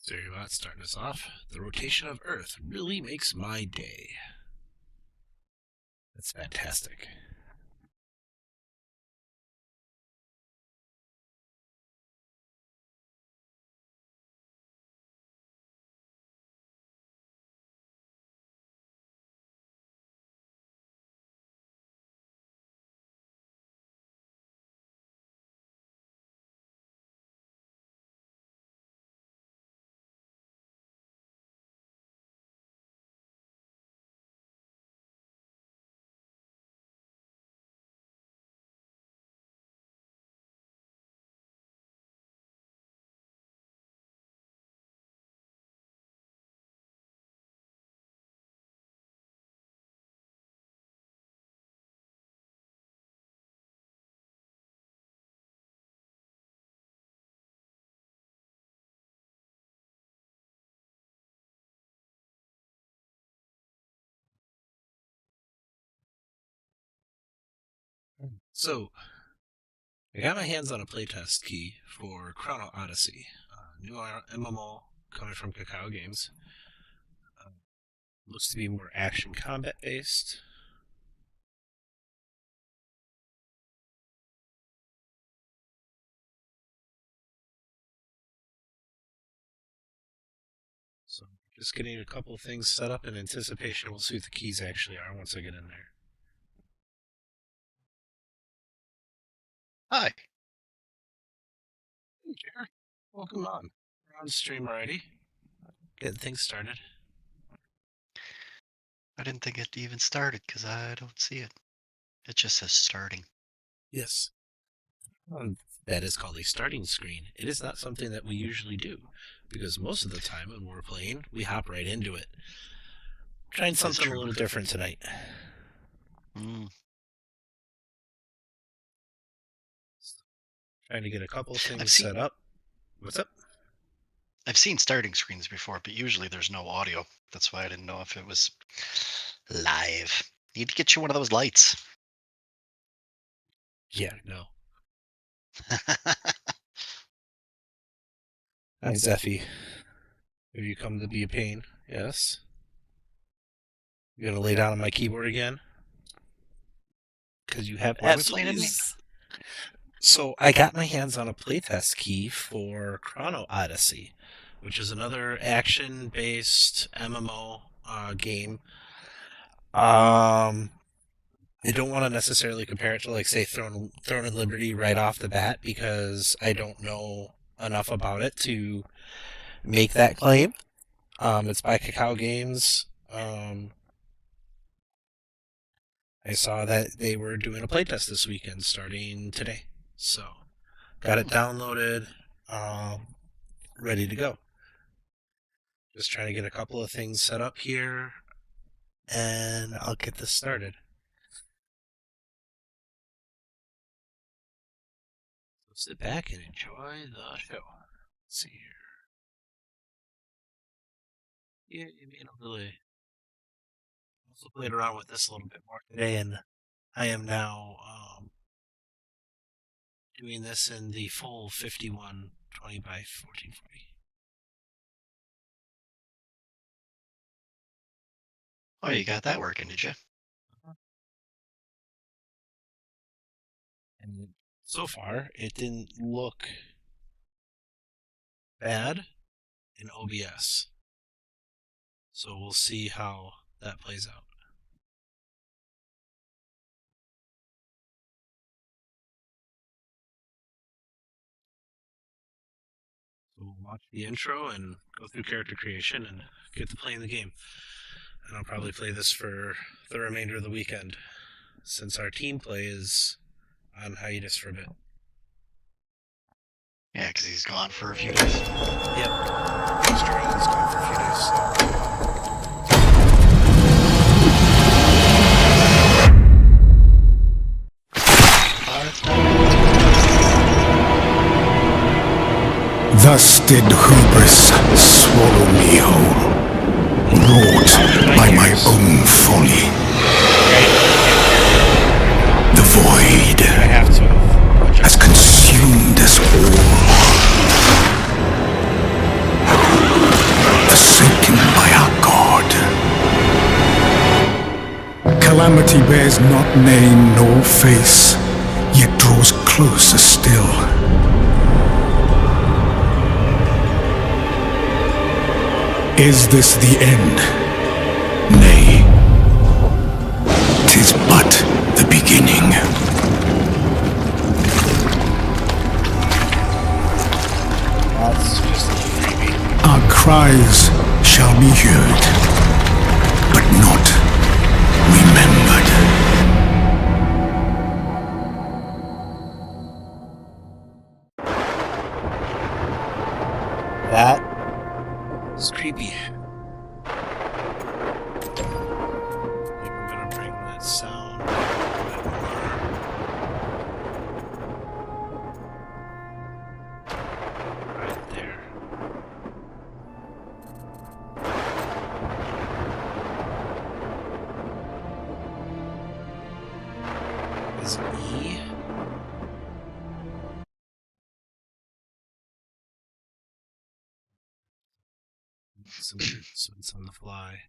Seriebot starting us off. The rotation of Earth really makes my day. That's fantastic. So, I got my hands on a playtest key for Chrono Odyssey, new MMO coming from Kakao Games. Looks to be more action combat based. So, just getting a couple of things set up in anticipation. We'll see what the keys actually are once I get in there. Hi. Hey, Jer. Welcome on. We're on stream already. Getting things started. I didn't think it even started because I don't see it. It just says starting. Yes. That is called a starting screen. It is not something that we usually do, because most of the time when we're playing, we hop right into it. Trying something a little different tonight. Trying to get a couple things set up. What's up? I've seen starting screens before, but usually there's no audio. That's why I didn't know if it was live. Need to get you one of those lights. Yeah, no. Hi, Zeffy. Have you come to be a pain? Yes. You gonna lay down on my keyboard again? Because you have absolutely. So I got my hands on a playtest key for Chrono Odyssey, which is another action-based MMO game. I don't want to necessarily compare it to, like, say, Throne and Liberty right off the bat, because I don't know enough about it to make that claim. It's by Kakao Games. I saw that they were doing a playtest this weekend, starting today. So, got it downloaded, ready to go. Just trying to get a couple of things set up here, and I'll get this started. So sit back and enjoy the show. Let's see here. Yeah, you may not really. Also played around with this a little bit more today, and I am now doing this in the full 5120 by 1440. Oh, you got that working, did you? And so far, it didn't look bad in OBS. So we'll see how that plays out. So we'll watch the intro and go through character creation and get to playing the game. And I'll probably play this for the remainder of the weekend, since our team play is on hiatus for a bit. Yeah, because he's gone for a few days. Yep. Australia's gone for a few days, so. Thus did hubris swallow me whole, wrought by my own folly. The void has consumed us all. calamity bears not name nor face, yet draws closer still. Is this the end? Nay, 'tis but the beginning. That's just a little creepy. Our cries shall be heard, but not remembered. That is creepy. I think I'm gonna bring that sound a bit more. Right there. Is it E? So it's on the fly.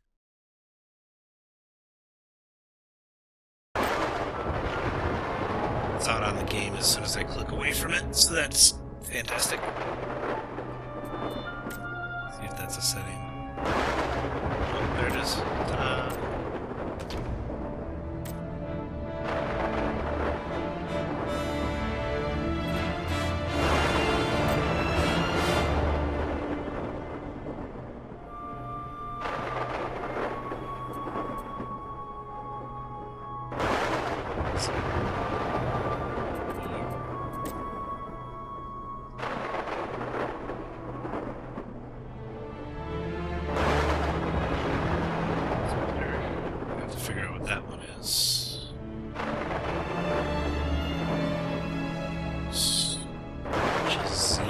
It's out on the game as soon as I click away from it, so that's fantastic. See if that's a setting. Oh, there it is. Ta-da. I have to figure out what that one is. Which is Z.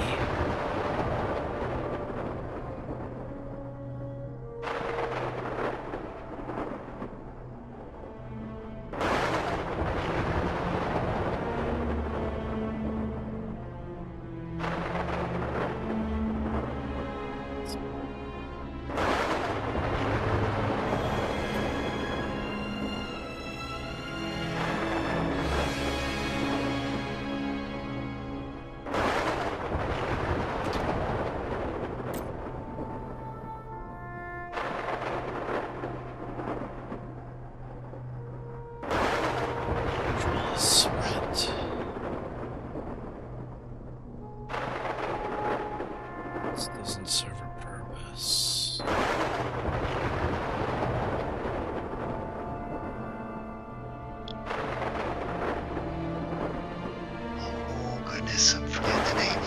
Control is sprint. This doesn't serve a purpose. Oh goodness, I'm forgetting the name.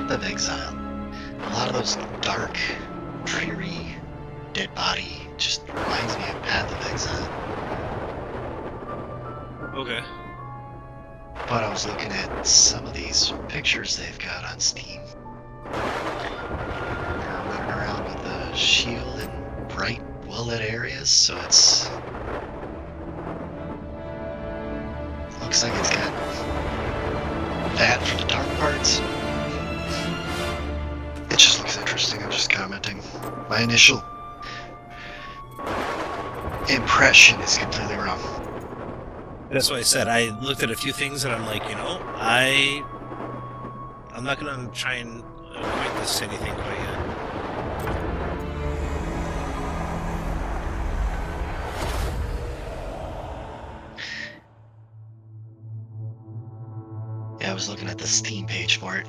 Path of Exile. A lot of those dark, dreary, dead body just reminds me of Path of Exile. Okay. But I was looking at some of these pictures they've got on Steam. They're running around with a shield in bright, well-lit areas, so it's... looks like it's got that for the dark parts. It just looks interesting, I'm just commenting. My initial impression is completely wrong. That's what I said. I looked at a few things and I'm like, you know, I'm not gonna try and equate this to anything quite yet. Yeah, I was looking at the Steam page for it.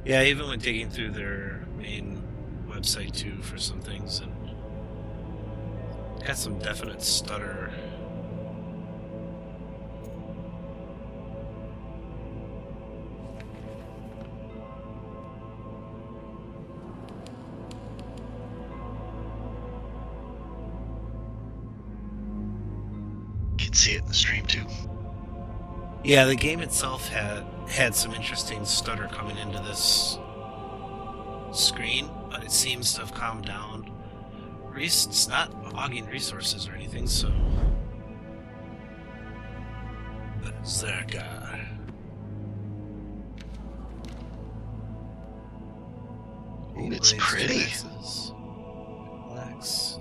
Yeah, even when digging through their main website too for some things, and got some definite stutter. You can see it in the stream too. Yeah, the game itself had some interesting stutter coming into this screen, but it seems to have calmed down. It's not hogging resources or anything, so... Berserker. Ooh, It's blades, pretty. 2 axes. Relax.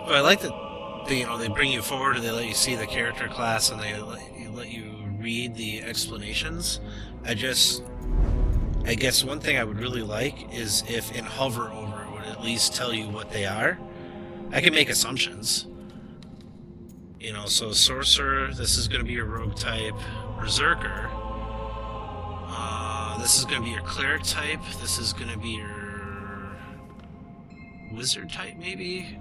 I like that they bring you forward and they let you see the character class and they let you read the explanations. I guess one thing I would really like is if in hover over it would at least tell you what they are. I can make assumptions. So sorcerer, this is going to be your rogue type. Berserker, this is going to be your cleric type. This is going to be your wizard type, maybe.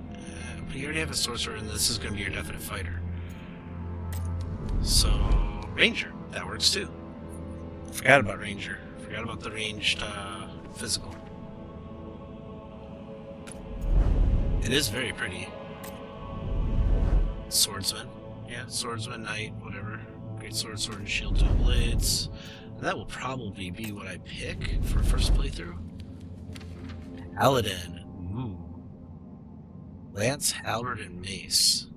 But you already have a sorcerer, and this is going to be your definite fighter. So ranger, that works too. Forgot about ranger. Forgot about the ranged physical. It is very pretty. Swordsman. Yeah, swordsman, knight, whatever. Great sword, sword and shield, 2 blades. And that will probably be what I pick for first playthrough. Paladin. Ooh. Lance, halberd, and mace.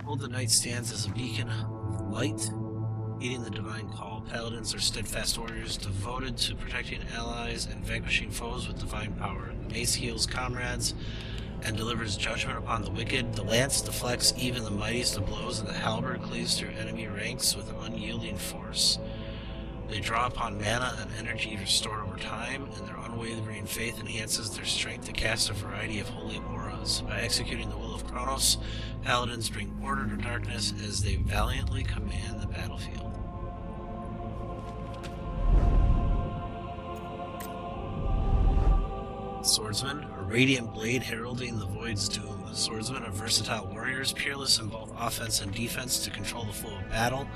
Hold the knight stands as a beacon of light, heeding the divine call. Paladins are steadfast warriors devoted to protecting allies and vanquishing foes with divine power. The mace heals comrades and delivers judgment upon the wicked. The lance deflects even the mightiest of blows, and the halberd cleaves through enemy ranks with unyielding force. They draw upon mana and energy restored over time, and their unwavering faith enhances their strength to cast a variety of holy auras. By executing the will of Chronos, paladins bring order to darkness as they valiantly command the battlefield. Swordsman, a radiant blade heralding the void's doom. Swordsmen are versatile warriors, peerless in both offense and defense to control the flow of battle.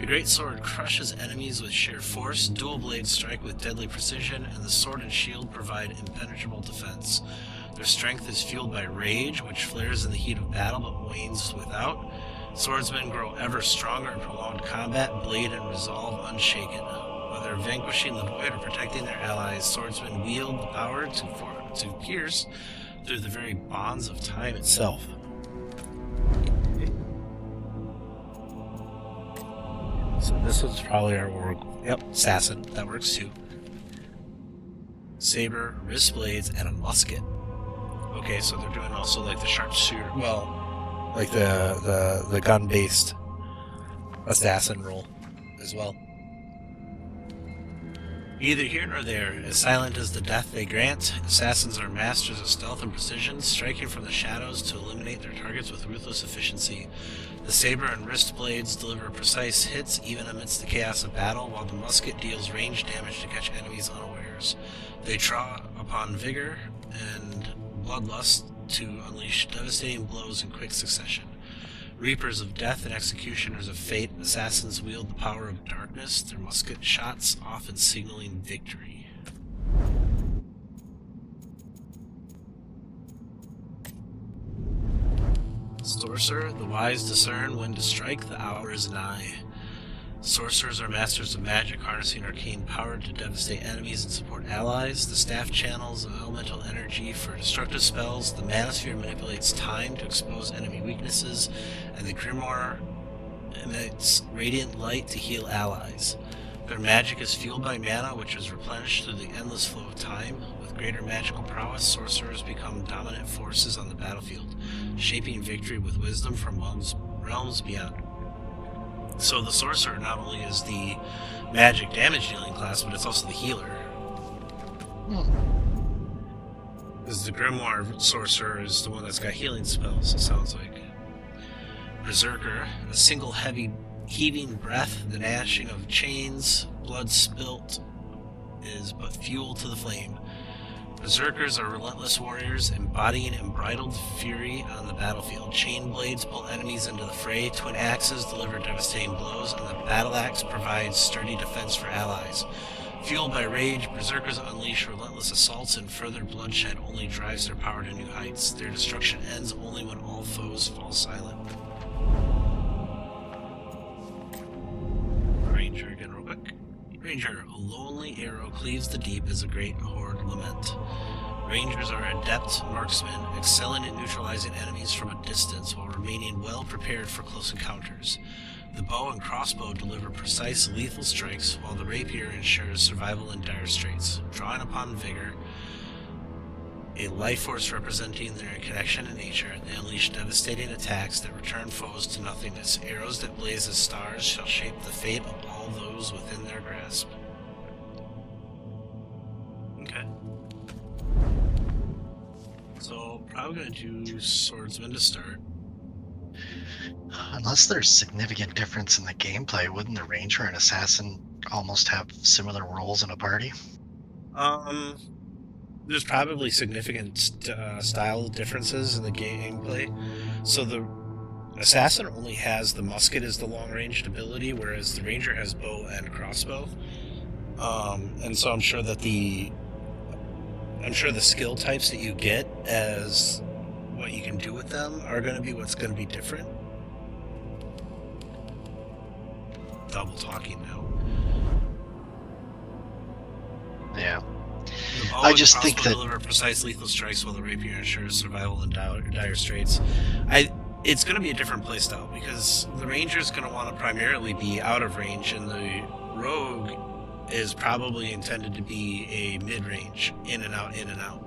The great sword crushes enemies with sheer force, dual blades strike with deadly precision, and the sword and shield provide impenetrable defense. Their strength is fueled by rage, which flares in the heat of battle but wanes without. Swordsmen grow ever stronger in prolonged combat, blade and resolve unshaken. Whether vanquishing the void or protecting their allies, swordsmen wield the power to pierce through the very bonds of time itself. So this one's probably our oracle. Yep, assassin. That works too. Saber, wrist blades, and a musket. Okay, so they're doing also like the sharpshooter. Well, like the gun-based assassin role as well. Neither here nor there, as silent as the death they grant, assassins are masters of stealth and precision, striking from the shadows to eliminate their targets with ruthless efficiency. The saber and wrist blades deliver precise hits even amidst the chaos of battle, while the musket deals range damage to catch enemies unawares. They draw upon vigor and bloodlust to unleash devastating blows in quick succession. Reapers of death and executioners of fate, assassins wield the power of darkness, their musket shots often signaling victory. Sorcerer, the wise discern when to strike, the hour is nigh. Sorcerers are masters of magic, harnessing arcane power to devastate enemies and support allies. The staff channels elemental energy for destructive spells. The manosphere manipulates time to expose enemy weaknesses, and the grimoire emits radiant light to heal allies. Their magic is fueled by mana, which is replenished through the endless flow of time. With greater magical prowess, sorcerers become dominant forces on the battlefield, shaping victory with wisdom from realms beyond. So the sorcerer not only is the magic damage dealing class, but it's also the healer. Because the grimoire sorcerer is the one that's got healing spells, it sounds like. Berserker, a single heavy heaving breath, the gnashing of chains, blood spilt is but fuel to the flame. Berserkers are relentless warriors, embodying unbridled fury on the battlefield. Chain blades pull enemies into the fray, twin axes deliver devastating blows, and the battle axe provides sturdy defense for allies. Fueled by rage, berserkers unleash relentless assaults, and further bloodshed only drives their power to new heights. Their destruction ends only when all foes fall silent. Ranger again real quick. Ranger, a lonely arrow cleaves the deep as a great horde lament. Rangers are adept marksmen, excelling at neutralizing enemies from a distance while remaining well prepared for close encounters. The bow and crossbow deliver precise, lethal strikes, while the rapier ensures survival in dire straits. Drawing upon vigor, a life force representing their connection to nature, they unleash devastating attacks that return foes to nothingness. Arrows that blaze as stars shall shape the fate of all those within their grasp. Okay. So, probably going to do Swordsman to start. Unless there's significant difference in the gameplay, wouldn't the Ranger and Assassin almost have similar roles in a party? There's probably significant style differences in the gameplay. So the Assassin only has the musket as the long-ranged ability, whereas the Ranger has bow and crossbow. And so I'm sure the skill types that you get as what you can do with them are going to be what's going to be different. Double talking now. Yeah. The bow I just and think crossbow that deliver precise lethal strikes while the rapier ensures survival in dire straits. It's going to be a different playstyle because the ranger is going to want to primarily be out of range, and the rogue is probably intended to be a mid-range, in and out, in and out.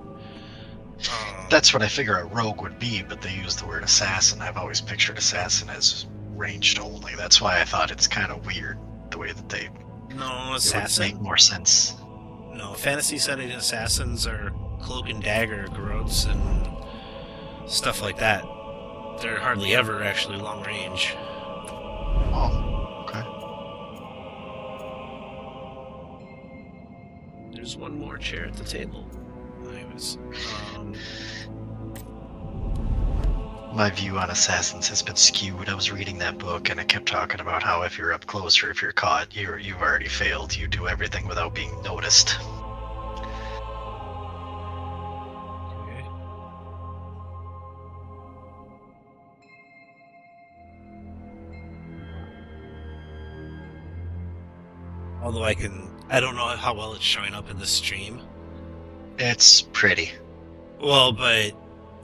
that's what I figure a rogue would be, but they use the word assassin. I've always pictured assassin as ranged only. That's why I thought it's kind of weird the way that they No, it would assassin. make more sense. No, fantasy setting assassins are cloak and dagger garrotes and stuff like that. They're hardly ever actually long range. Oh, okay. There's one more chair at the table. My view on assassins has been skewed. I was reading that book and it kept talking about how if you're up close or if you're caught, you've already failed. You do everything without being noticed. Okay. Although I don't know how well it's showing up in the stream. It's pretty. Well, but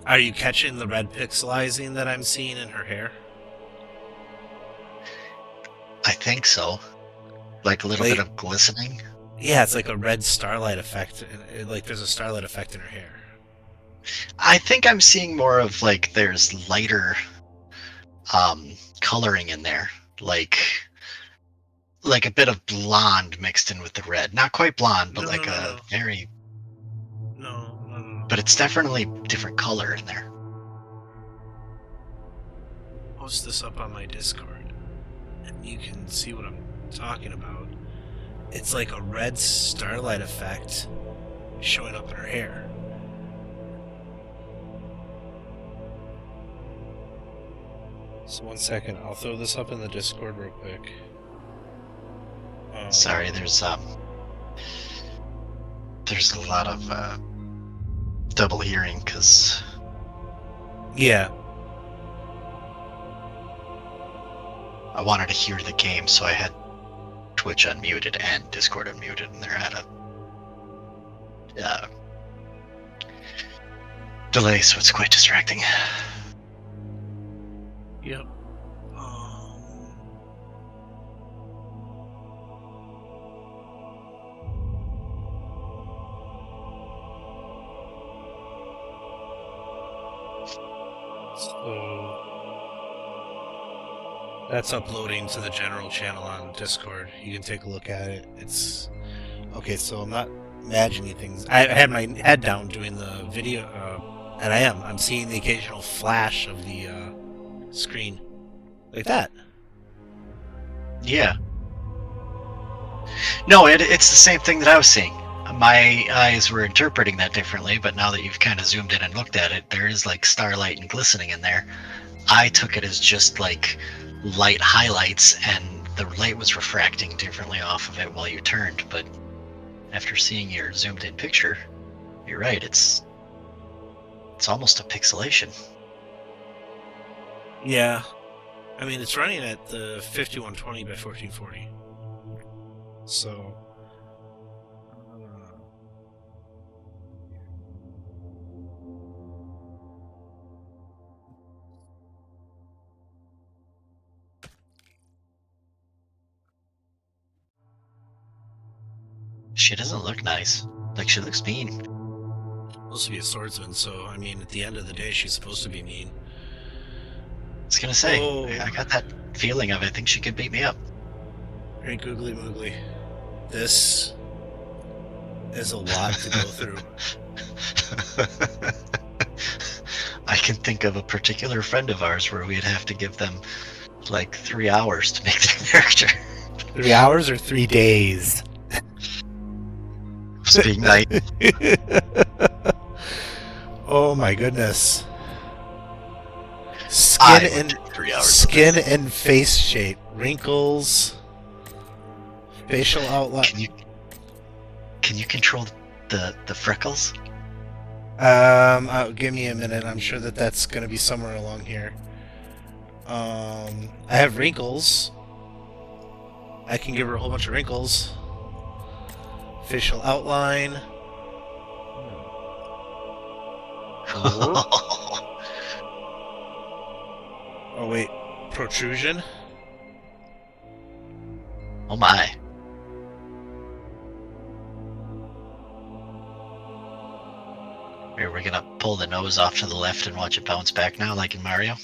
are you catching the red pixelizing that I'm seeing in her hair? I think so. Like a little bit of glistening. Yeah, it's like a red starlight effect. Like there's a starlight effect in her hair. I think I'm seeing more of like there's lighter coloring in there. Like a bit of blonde mixed in with the red. Not quite blonde, but very... No. But it's definitely different color in there. Post this up on my Discord, and you can see what I'm talking about. It's like a red starlight effect showing up in her hair. So 1 second, I'll throw this up in the Discord real quick. Sorry, there's a lot of double hearing because yeah, I wanted to hear the game, so I had Twitch unmuted and Discord unmuted, and they're at a delay, so it's quite distracting. yep. So that's uploading to the general channel on Discord. You can take a look at it. It's okay. So I'm not imagining things. I had my head down doing the video, and I'm seeing the occasional flash of the screen like that. Yeah. No, it's the same thing that I was seeing. My eyes were interpreting that differently, but now that you've kind of zoomed in and looked at it, there is like starlight and glistening in there. I took it as just like light highlights, and the light was refracting differently off of it while you turned, but after seeing your zoomed in picture, you're right, it's almost a pixelation. Yeah. I mean, it's running at the 5120 by 1440. So She doesn't look nice. Like, she looks mean. Supposed to be a swordsman, so I mean, at the end of the day, she's supposed to be mean. I was gonna say, Oh. I got that feeling of I think she could beat me up. Hey, googly moogly. This is a lot to go through. I can think of a particular friend of ours where we'd have to give them like 3 hours to make their character. 3 hours or 3 days? Being nice. Oh my goodness. I Skin would and take 3 hours. skin and face shape, wrinkles, facial outline. Can you control the freckles? Give me a minute. I'm sure that's going to be somewhere along here. I have wrinkles. I can give her a whole bunch of wrinkles. Facial outline. Oh wait, protrusion. Oh my. Here, we're gonna pull the nose off to the left and watch it bounce back now, like in Mario.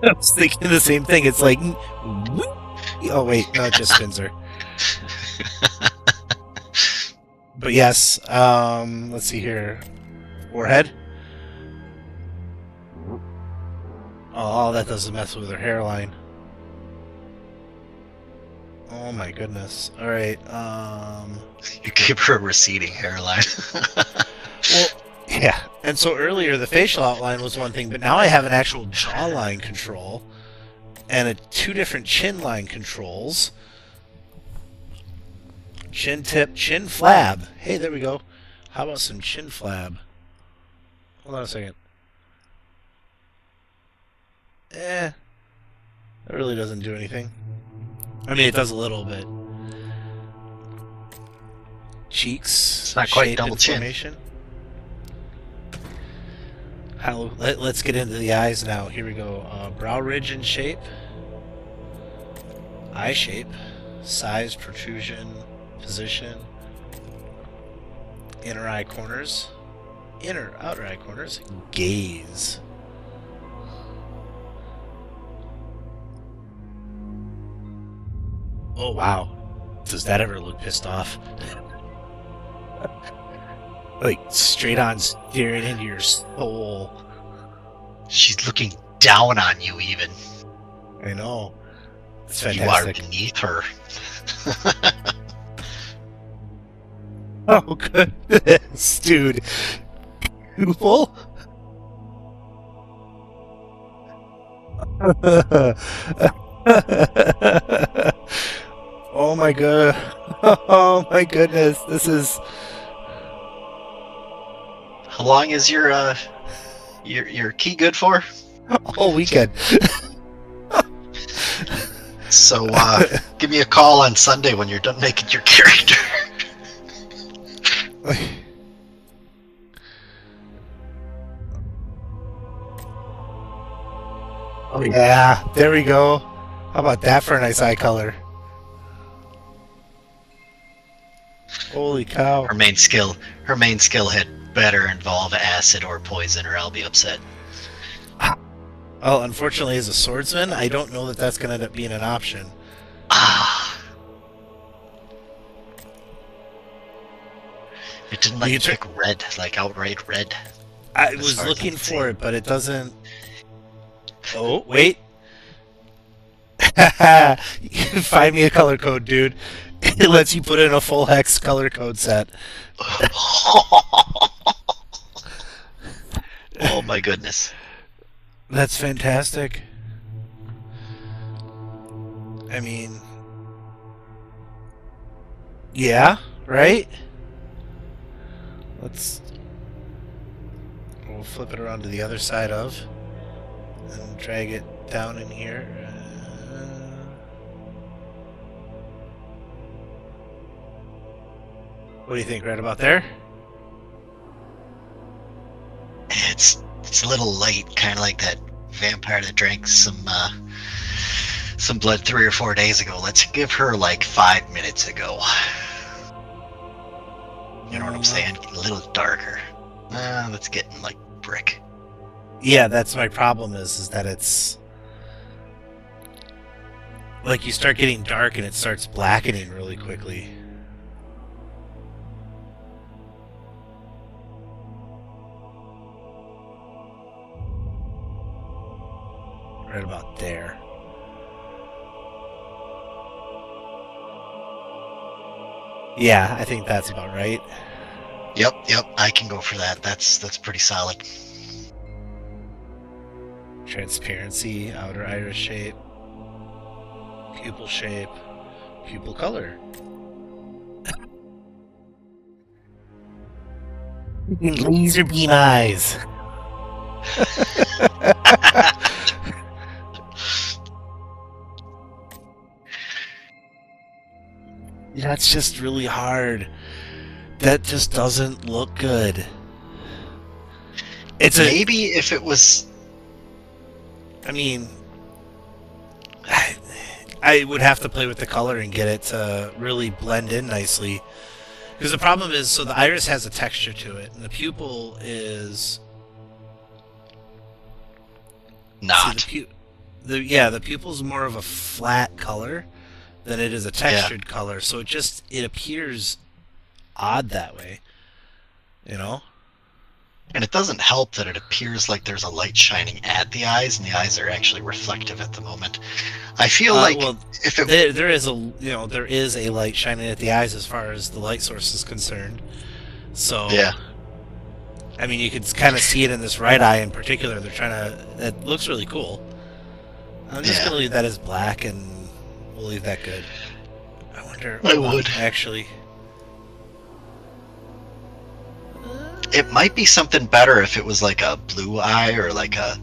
I was thinking the same thing. It's like, oh wait, no, it just spins her. But yes, let's see here. Forehead. Oh, that doesn't mess with her hairline. Oh my goodness. All right. You gave her a receding hairline. Well, yeah. And so earlier the facial outline was one thing, but now I have an actual jawline control and two different chin line controls. Chin tip, chin flab. Hey, there we go. How about some chin flab? Hold on a second. That really doesn't do anything. I mean, it does a little bit. Cheeks. It's not quite shape double and chin. formation. Let's get into the eyes now. Here we go. Brow ridge and shape. Eye shape. Size, protrusion, position. Inner eye corners. Outer eye corners. Gaze. Oh wow. Does that ever look pissed off? Like straight on staring into your soul. She's looking down on you, even. I know. It's You are fantastic. beneath her. Oh goodness, dude. Cool. Oh my god. Oh my goodness. This is How long is your key good for? all weekend. So give me a call on Sunday when you're done making your character. Oh yeah, there we go. How about that for a nice eye color? Holy cow. Her main skill had better involve acid or poison, or I'll be upset. Well, unfortunately, as a swordsman, I don't know that that's going to end up being an option. Ah. It didn't let you pick red, like outright red. I was looking for it, but it doesn't. Oh, wait. Find me a color code, dude. It lets you put in a full hex color code set. Oh my goodness. That's fantastic. I mean, yeah, right? We'll flip it around to the other side of, and drag it down in here. What do you think, right about there? It's a little light, kind of like that vampire that drank some some blood 3 or 4 days ago. Let's give her like 5 minutes ago. You know what I'm saying? Get a little darker. That's getting like brick. Yeah, that's my problem is that it's like you start getting dark and it starts blackening really quickly. Right about there. Yeah, I think that's about right. Yep, I can go for that. That's pretty solid. Transparency, outer iris shape, pupil color. Laser beam eyes. That's just really hard. That just doesn't look good. It's maybe if it was. I mean, I would have to play with the color and get it to really blend in nicely. Because the problem is, so the iris has a texture to it, and the pupil is not. See, the pupil's more of a flat color than it is a textured color, so it appears odd that way, you know. And it doesn't help that it appears like there's a light shining at the eyes, and the eyes are actually reflective at the moment. I feel like if it there is a light shining at the eyes as far as the light source is concerned. So yeah, I mean, you could kind of see it in this right eye in particular. That looks really cool. I'm just gonna leave that as black, and we'll leave that good. I wonder. I would actually. It might be something better if it was like a blue eye or like a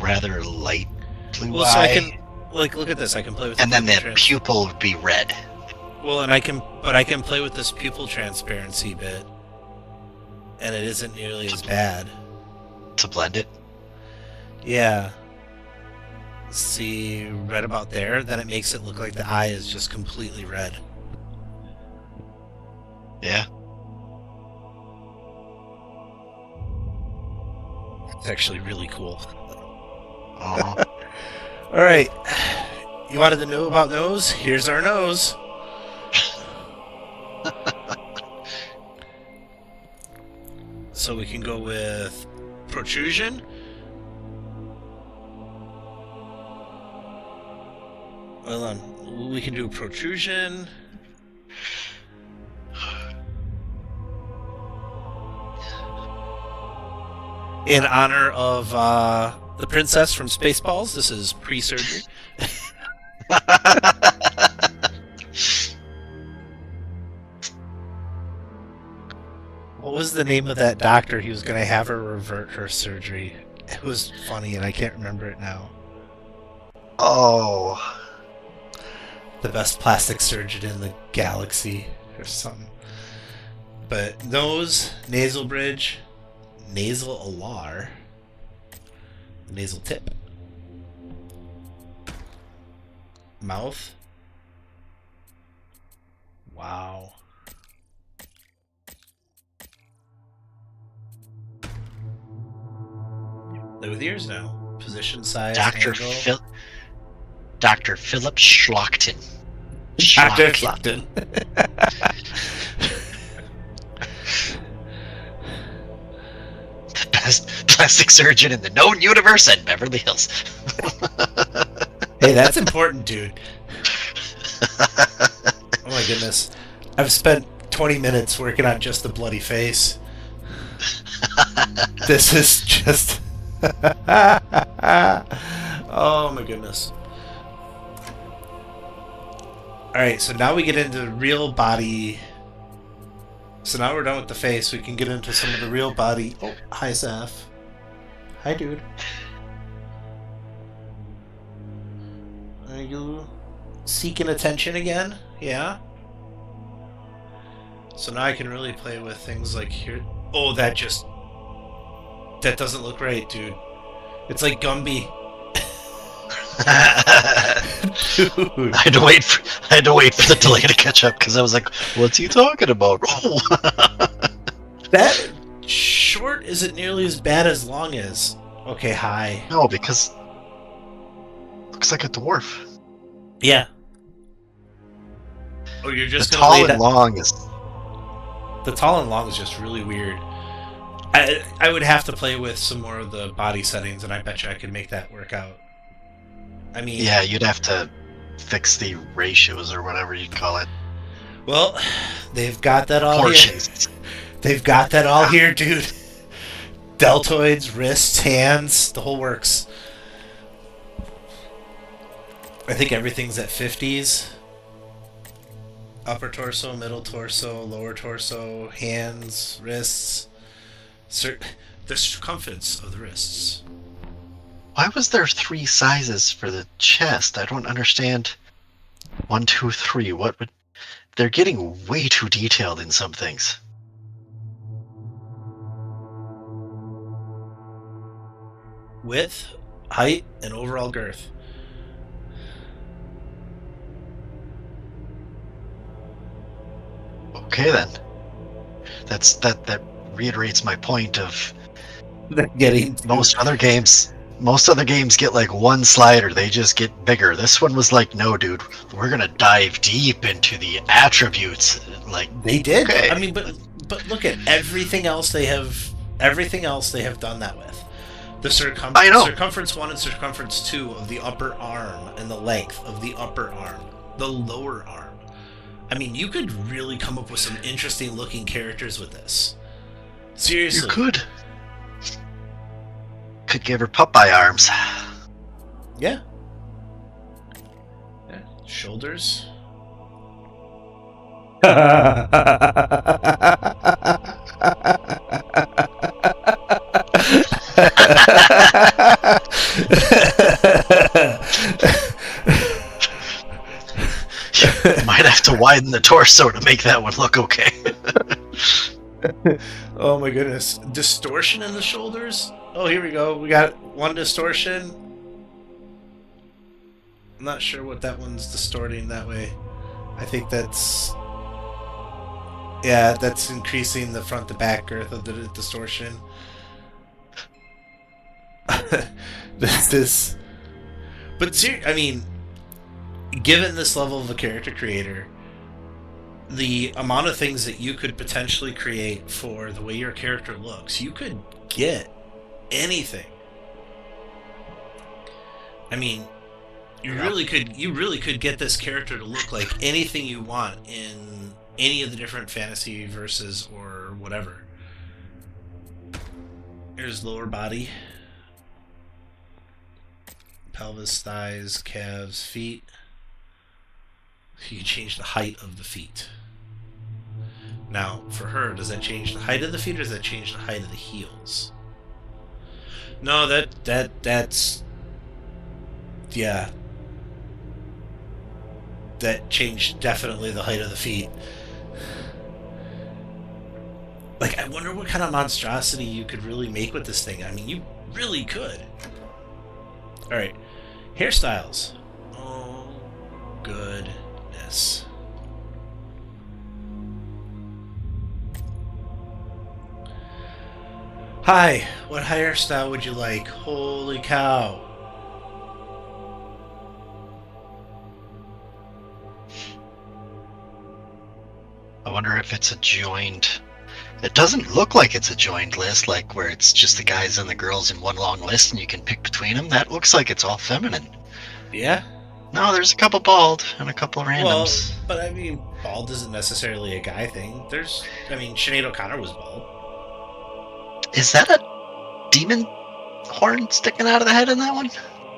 rather light blue eye. So I can look at this. I can play with. And then the pupil would be red. Well, and I can play with this pupil transparency bit, and it isn't nearly as bad. To blend it. Yeah. See, right about there, then it makes it look like the eye is just completely red. Yeah. It's actually really cool. Uh-huh. All right. You wanted to know about nose? Here's our nose. So we can go with protrusion. Hold on. We can do protrusion. In honor of the princess from Spaceballs, this is pre-surgery. What was the name of that doctor? He was going to have her revert her surgery. It was funny, and I can't remember it now. Oh. The best plastic surgeon in the galaxy, or something. But nose, nasal bridge, nasal alar, nasal tip, mouth. Wow. Play with ears now. Position, size, Dr. angle. Dr. Philip Schlockton. Dr. Schlockton. The best plastic surgeon in the known universe at Beverly Hills. Hey, that's important, dude. Oh my goodness. I've spent 20 minutes working on just the bloody face. This is just... Oh my goodness. Alright, so now we get into real body. So now we're done with the face. We can get into some of the real body. Oh, hi, Seth. Hi, dude. Are you seeking attention again? Yeah? So now I can really play with things like here. Oh, that doesn't look right, dude. It's like Gumby. Dude, I had to wait for the delay to catch up because I was like, "What's he talking about?" Oh. that short isn't nearly as bad as long as. Okay, high. No, because looks like a dwarf. Yeah. Oh, you're The just gonna tall lay and that. long is The tall and long is just really weird. I would have to play with some more of the body settings, and I bet you I could make that work out. I mean, yeah. You'd have to fix the ratios or whatever you'd call it. well, they've got that all here. Portions. They've got that all here, dude. Deltoids, wrists, hands, the whole works. I think everything's at 50s. Upper torso, middle torso, lower torso, hands, wrists. The circumference of the wrists. Why was there 3 sizes for the chest? I don't understand. 1, 2, 3. What would? They're getting way too detailed in some things. Width, height, and overall girth. Okay then. That reiterates my point of Getting most other games get like 1 slider, they just get bigger. This one was like, no dude, we're gonna dive deep into the attributes. Like, they did. okay. I mean, but look at everything else they have. Everything else they have done that with. The I know. circumference 1 and circumference 2 of the upper arm and the length of the upper arm, the lower arm. I mean, you could really come up with some interesting looking characters with this. Seriously. You could give her Popeye arms. Yeah. Yeah. Shoulders. You might have to widen the torso to make that one look okay. Oh my goodness. Distortion in the shoulders? Oh, here we go. We got one distortion. I'm not sure what that one's distorting that way. I think that's... Yeah, that's increasing the front to back girth of the distortion. this... But I mean, given this level of a character creator, the amount of things that you could potentially create for the way your character looks, you could get anything. I mean, you really could get this character to look like anything you want in any of the different fantasy verses or whatever. Here's lower body. Pelvis, thighs, calves, feet. You can change the height of the feet. Now, for her, does that change the height of the feet or does that change the height of the heels? No, that's... Yeah. That changed definitely the height of the feet. Like, I wonder what kind of monstrosity you could really make with this thing. I mean, you really could. Alright. Hairstyles. Oh, goodness. Hi, what hairstyle would you like? Holy cow. I wonder if it's a joined... It doesn't look like it's a joined list, like where it's just the guys and the girls in one long list and you can pick between them. That looks like it's all feminine. Yeah? No, there's a couple bald and a couple randoms. Well, but I mean, bald isn't necessarily a guy thing. Sinead O'Connor was bald. Is that a demon horn sticking out of the head in that one?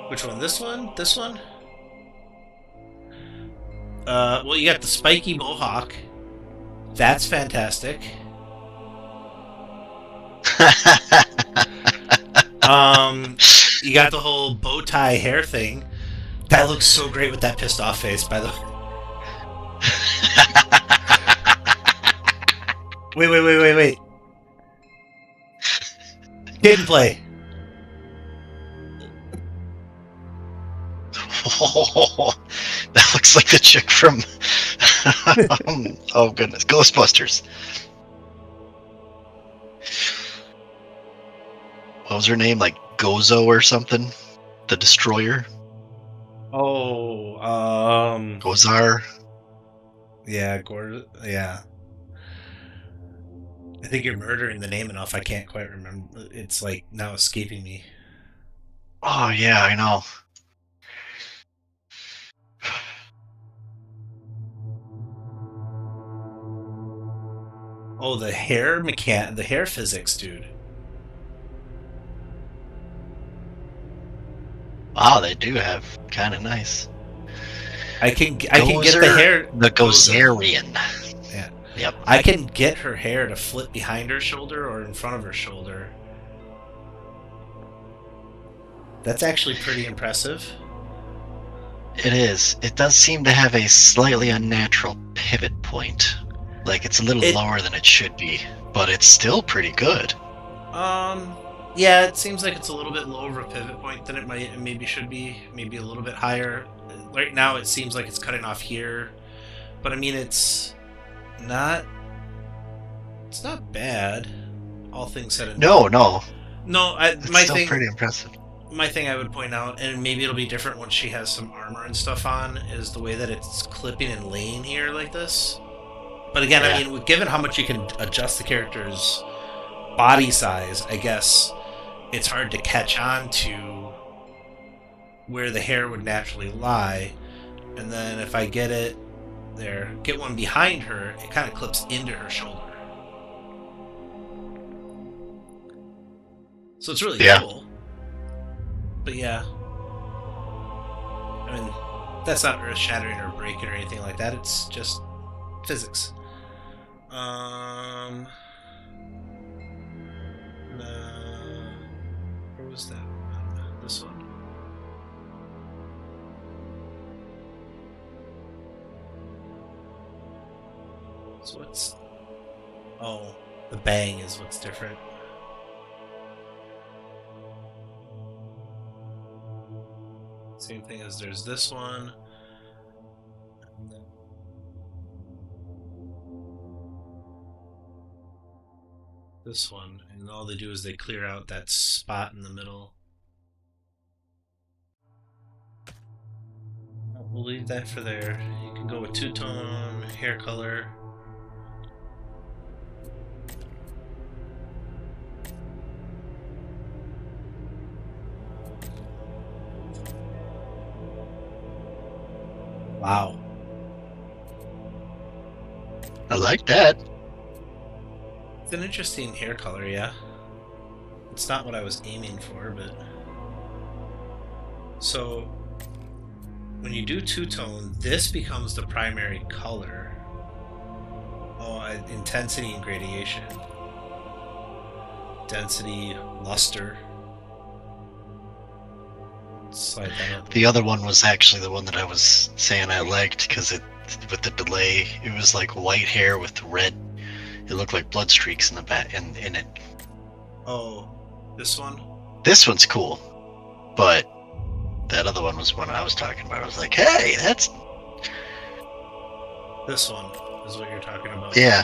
Which one? This one? This one? Well, you got the spiky mohawk. That's fantastic. You got the whole bow tie hair thing. That looks so great with that pissed off face, by the way. Wait. Gameplay. Oh, that looks like the chick from oh goodness, Ghostbusters. What was her name? Like Gozo or something? The Destroyer? Oh, Gozar? yeah, yeah. I think you're murdering the name enough. I can't quite remember. It's like now escaping me. Oh yeah, I know. Oh, the hair physics, dude. Wow, they do have kind of nice. I can get the hair The Goza. Gozerian. Yeah. Yep. I can get her hair to flip behind her shoulder or in front of her shoulder. That's actually pretty impressive. It is. It does seem to have a slightly unnatural pivot point. Like it's a little It lower than it should be, but it's still pretty good. yeah, it seems like it's a little bit lower of a pivot point than it maybe should be. Maybe a little bit higher. Right now it seems like it's cutting off here. But I mean not it's not bad, all things said and No, done. no. No, It's still pretty impressive. my thing I would point out, and maybe it'll be different when she has some armor and stuff on, is the way that it's clipping and laying here like this. But again, Yeah. I mean, given how much you can adjust the character's body size, I guess it's hard to catch on to where the hair would naturally lie. And then if I get it there, get one behind her, it kind of clips into her shoulder. So it's really cool. But yeah. I mean, that's not earth shattering or breaking or anything like that. It's just physics. Where was that one? This one. So what's... Oh, the bang is what's different. Same thing as there's this one. This one, and all they do is they clear out that spot in the middle. We'll leave that for there. You can go with two-tone hair color. Wow. I like that. It's an interesting hair color, yeah. It's not what I was aiming for, but... So, when you do two-tone, this becomes the primary color. Oh, intensity and gradation. Density, luster. Slide that up. The other one was actually the one that I was saying I liked because with the delay, it was like white hair with red. It looked like blood streaks in the back in it. Oh, this one? This one's cool, but that other one was one I was talking about. I was like, hey, that's... This one is what you're talking about. Yeah.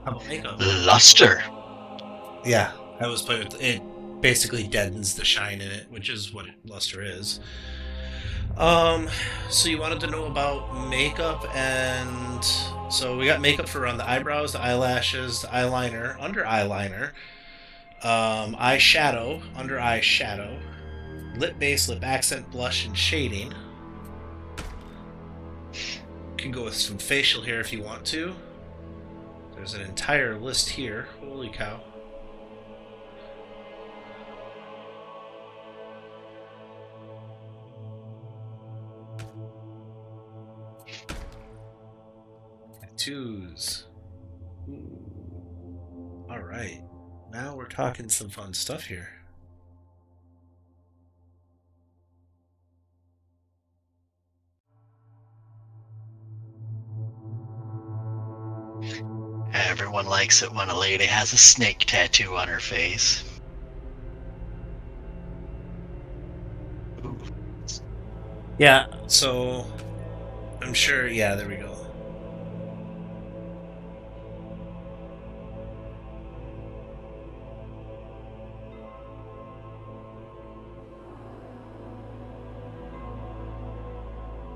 How about makeup? Luster. Yeah, I was playing with it. Basically deadens the shine in it, which is what luster is. So you wanted to know about makeup, and so we got makeup for around the eyebrows, the eyelashes, the eyeliner, under eyeliner, eyeshadow, under eyeshadow, lip base, lip accent, blush, and shading. You can go with some facial hair if you want to. There's an entire list here. Holy cow. Tattoos. Alright. Now we're talking some fun stuff here. Everyone likes it when a lady has a snake tattoo on her face. Ooh. Yeah, so I'm sure, yeah, there we go.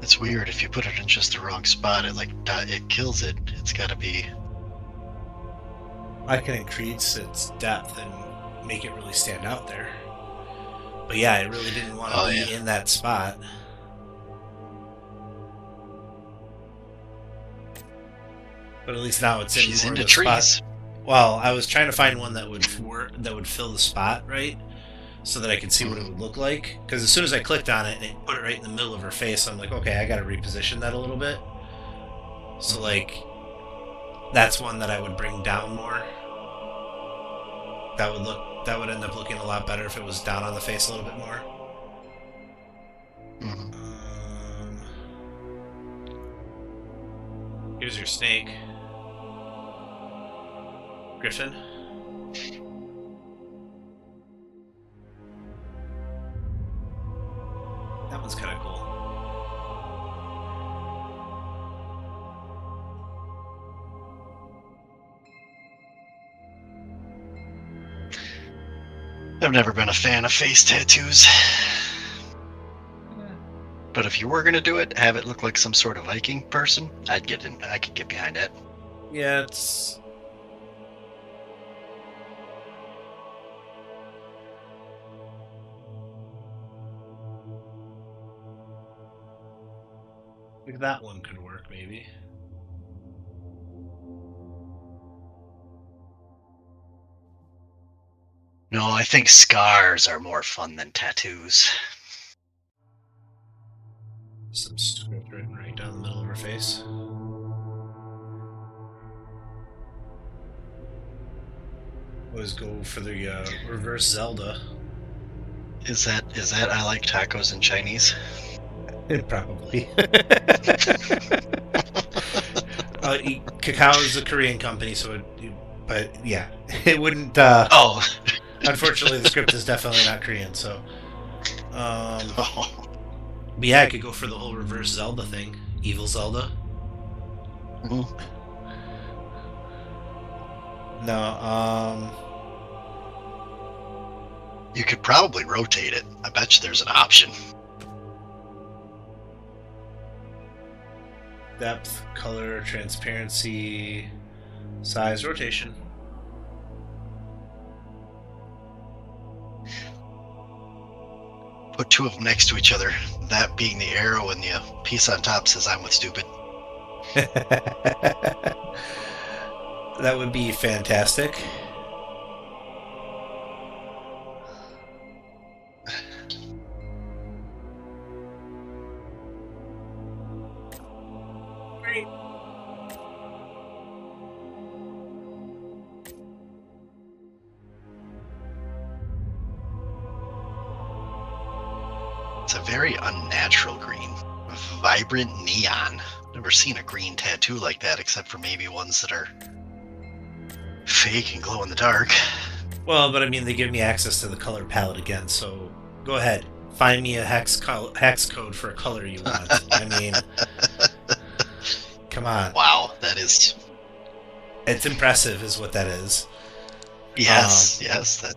It's weird if you put it in just the wrong spot, it kills it. It's got to be. I can increase its depth and make it really stand out there. But yeah, I really didn't want to be in that spot. But at least now it's in She's more into of the trees. spot. Well, I was trying to find one that would fill the spot right, so that I could see what it would look like. Because as soon as I clicked on it and it put it right in the middle of her face, I'm like, okay, I got to reposition that a little bit. So like, that's one that I would bring down more. That would end up looking a lot better if it was down on the face a little bit more. Here's your snake. Griffin. That one's kind of cool. I've never been a fan of face tattoos. But if you were gonna do it, have it look like some sort of Viking person, I could get behind it. Yeah, it's... like that one could work, maybe. No, I think scars are more fun than tattoos. Some script written right down the middle of her face. Always go for the reverse Zelda. Is that I like tacos in Chinese? Probably. Cacao is a Korean company, so but yeah, it wouldn't. Oh, unfortunately, the script is definitely not Korean. So, but yeah, I could go for the whole reverse Zelda thing, evil Zelda. Mm-hmm. No, you could probably rotate it. I bet you there's an option. Depth, color, transparency, size, rotation. Put two of them next to each other. That being the arrow, and the piece on top says "I'm with stupid." That would be fantastic. Great. It's a very unnatural green. Vibrant neon. Never seen a green tattoo like that, except for maybe ones that are fake and glow in the dark. Well, but I mean, they give me access to the color palette again, so go ahead. Find me a hex code for a color you want. I mean, come on. Wow, that is... It's impressive, is what that is. Yes, yes. That...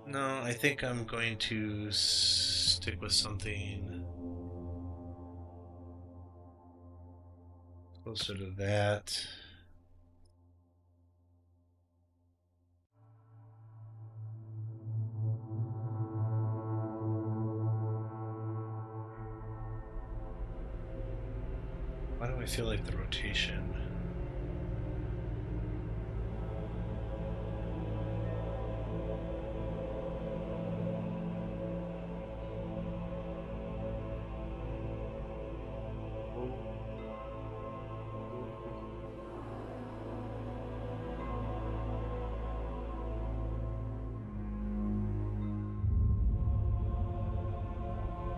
No, I think I'm going to stick with something closer to that. Why do I feel like the rotation?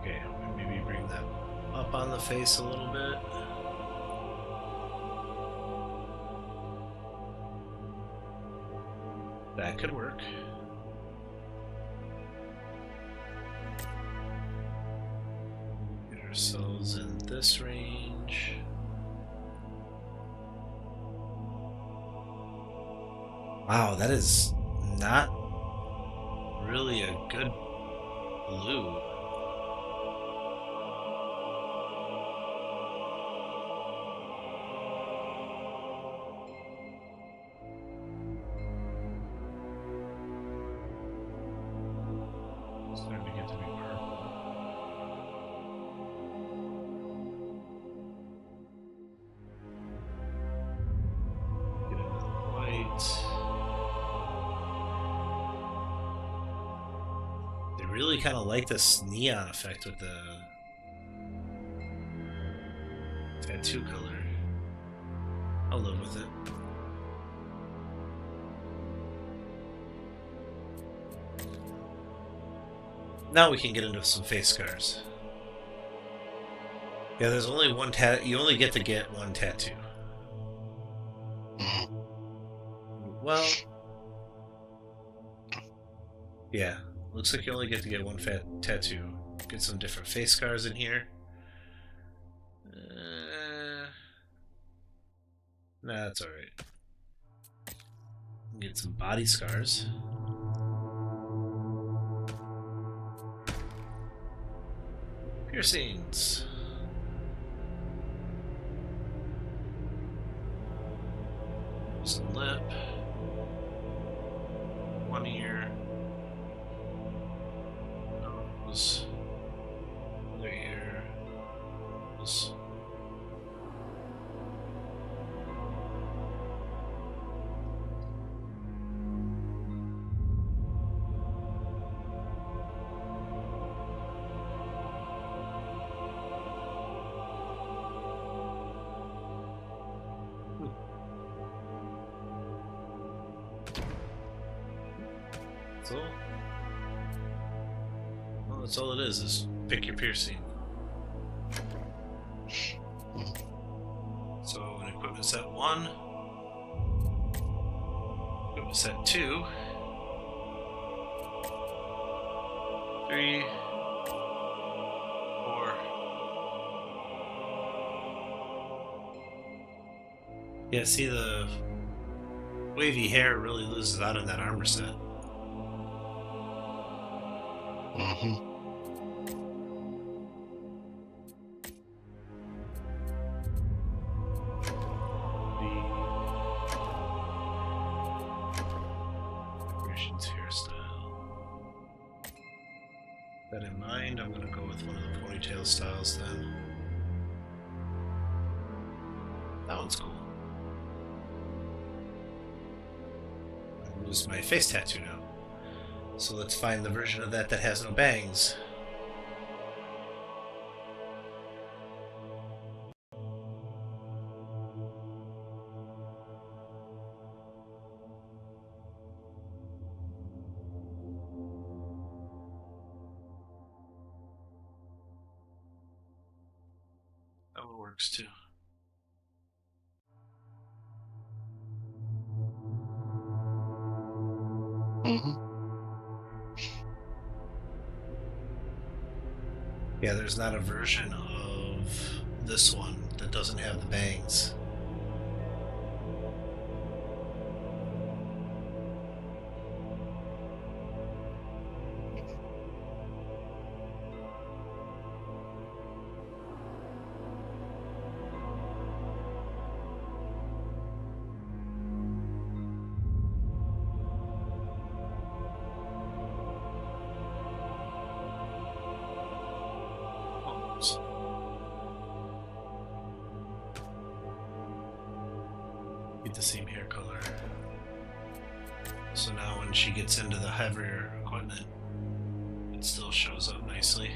Okay, maybe bring that up on the face a little bit. That could work. Get ourselves in this range. Wow, that is not really a good blue. Starting to get to be purple. Get into the white. They really kind of like this neon effect with the tattoo color. I'll live with it. Now we can get into some face scars. Yeah, there's only one you only get to get one tattoo. Well, yeah. Looks like you only get to get one tattoo. Get some different face scars in here. Nah, that's alright. Get some body scars. Piercings. Some lip. One ear. Nose. Other ear. Nose. So, well, that's all it is pick your piercing. So, an equipment set 1, equipment set 2, 3, 4. Yeah, see, the wavy hair really loses out in that armor set. Decorations hairstyle. That in mind, I'm gonna go with one of the ponytail styles then. That one's cool. I lose my face tattoo now. So let's find the version of that has no bangs. That one works too. Yeah, there's not a version of this one that doesn't have the bangs. Get the same hair color. So now when she gets into the heavier equipment, it still shows up nicely.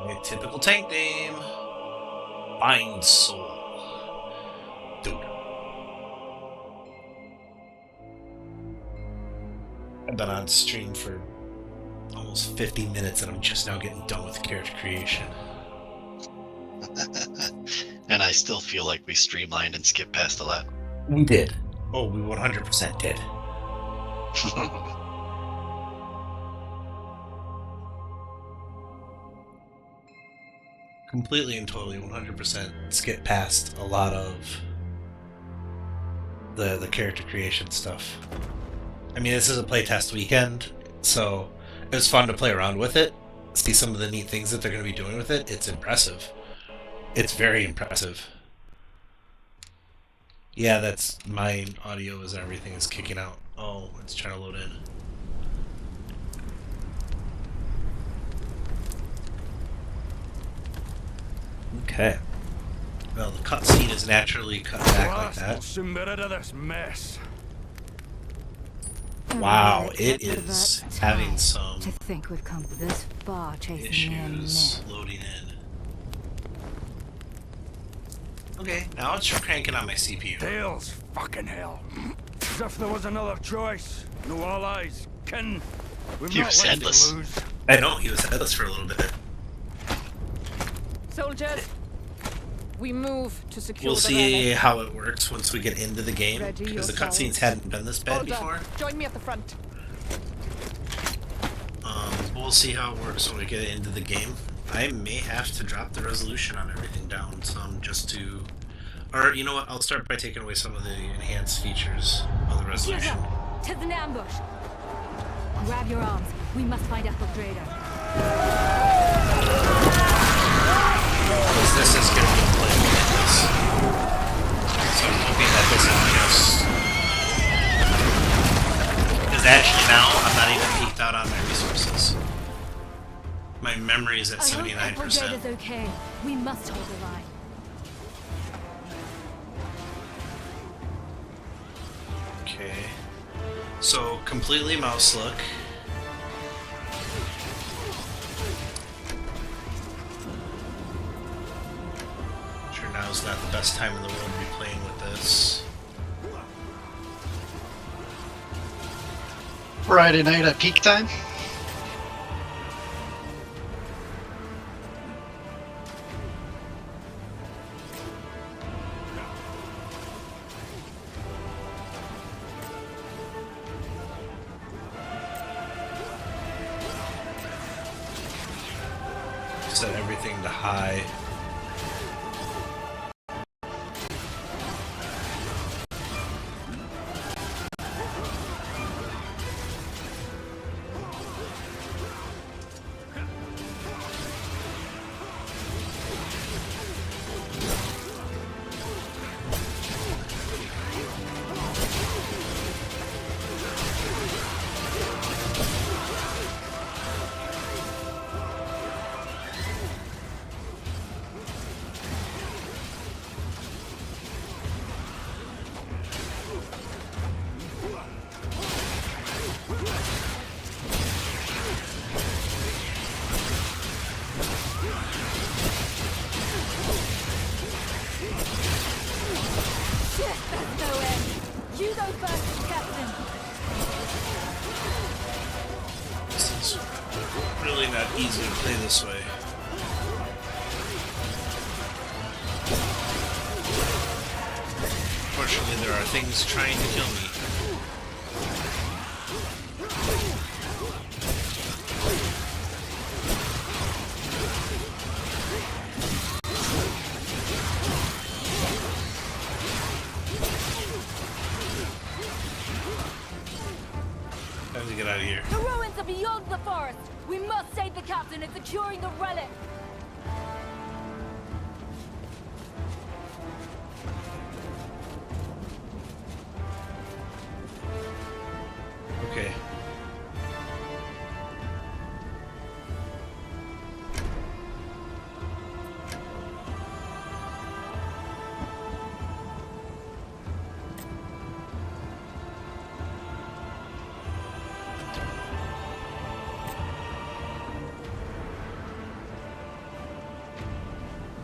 A typical tank name. Find Soul. Dude. I've been on stream for almost almost 50 minutes and I'm just now getting done with character creation. And I still feel like we streamlined and skipped past a lot. We did. Oh, we 100% did. Completely and totally 100% skip past a lot of the character creation stuff. I mean, this is a playtest weekend, so it was fun to play around with it, see some of the neat things that they're going to be doing with it. It's impressive. It's very impressive. Yeah, that's my audio as everything is kicking out. Oh, it's trying to load in. Okay. Well, the cutscene is naturally cut back like that. We'll soon be rid of this mess. Wow, it is having some To think we've come this far chasing issues loading in. Okay, now it's cranking on my CPU. Tails, fucking hell. As if there was another choice. No allies, kin. We've He not was left headless. to lose. I know, he was headless for a little bit. Soldiers, we move to secure We'll the see relic. how it works once we get into the game, Ready because the yourselves. cutscenes hadn't been this bad Order. before. Join me at the front. We'll see how it works when we get into the game. I may have to drop the resolution on everything down some just to... Or, you know what, I'll start by taking away some of the enhanced features of the Here's resolution. up. To the ambush. Grab your arms. We must find Ethel Drader. Because this is going to be playable like this. So I'm hoping that this is just... Because actually now, I'm not even peaked out on my resources. My memory is at I hope Ethel 79%. Drader's okay. We must hold the line. Okay. So, completely mouse look. Sure, now's not the best time in the world to be playing with this. Friday night at peak time? Set everything to high. You go first, Captain. This is really not easy to play this way. Fortunately, there are things trying to kill me. Time to get out of here. The ruins are beyond the forest. We must save the captain and securing the relic. Okay.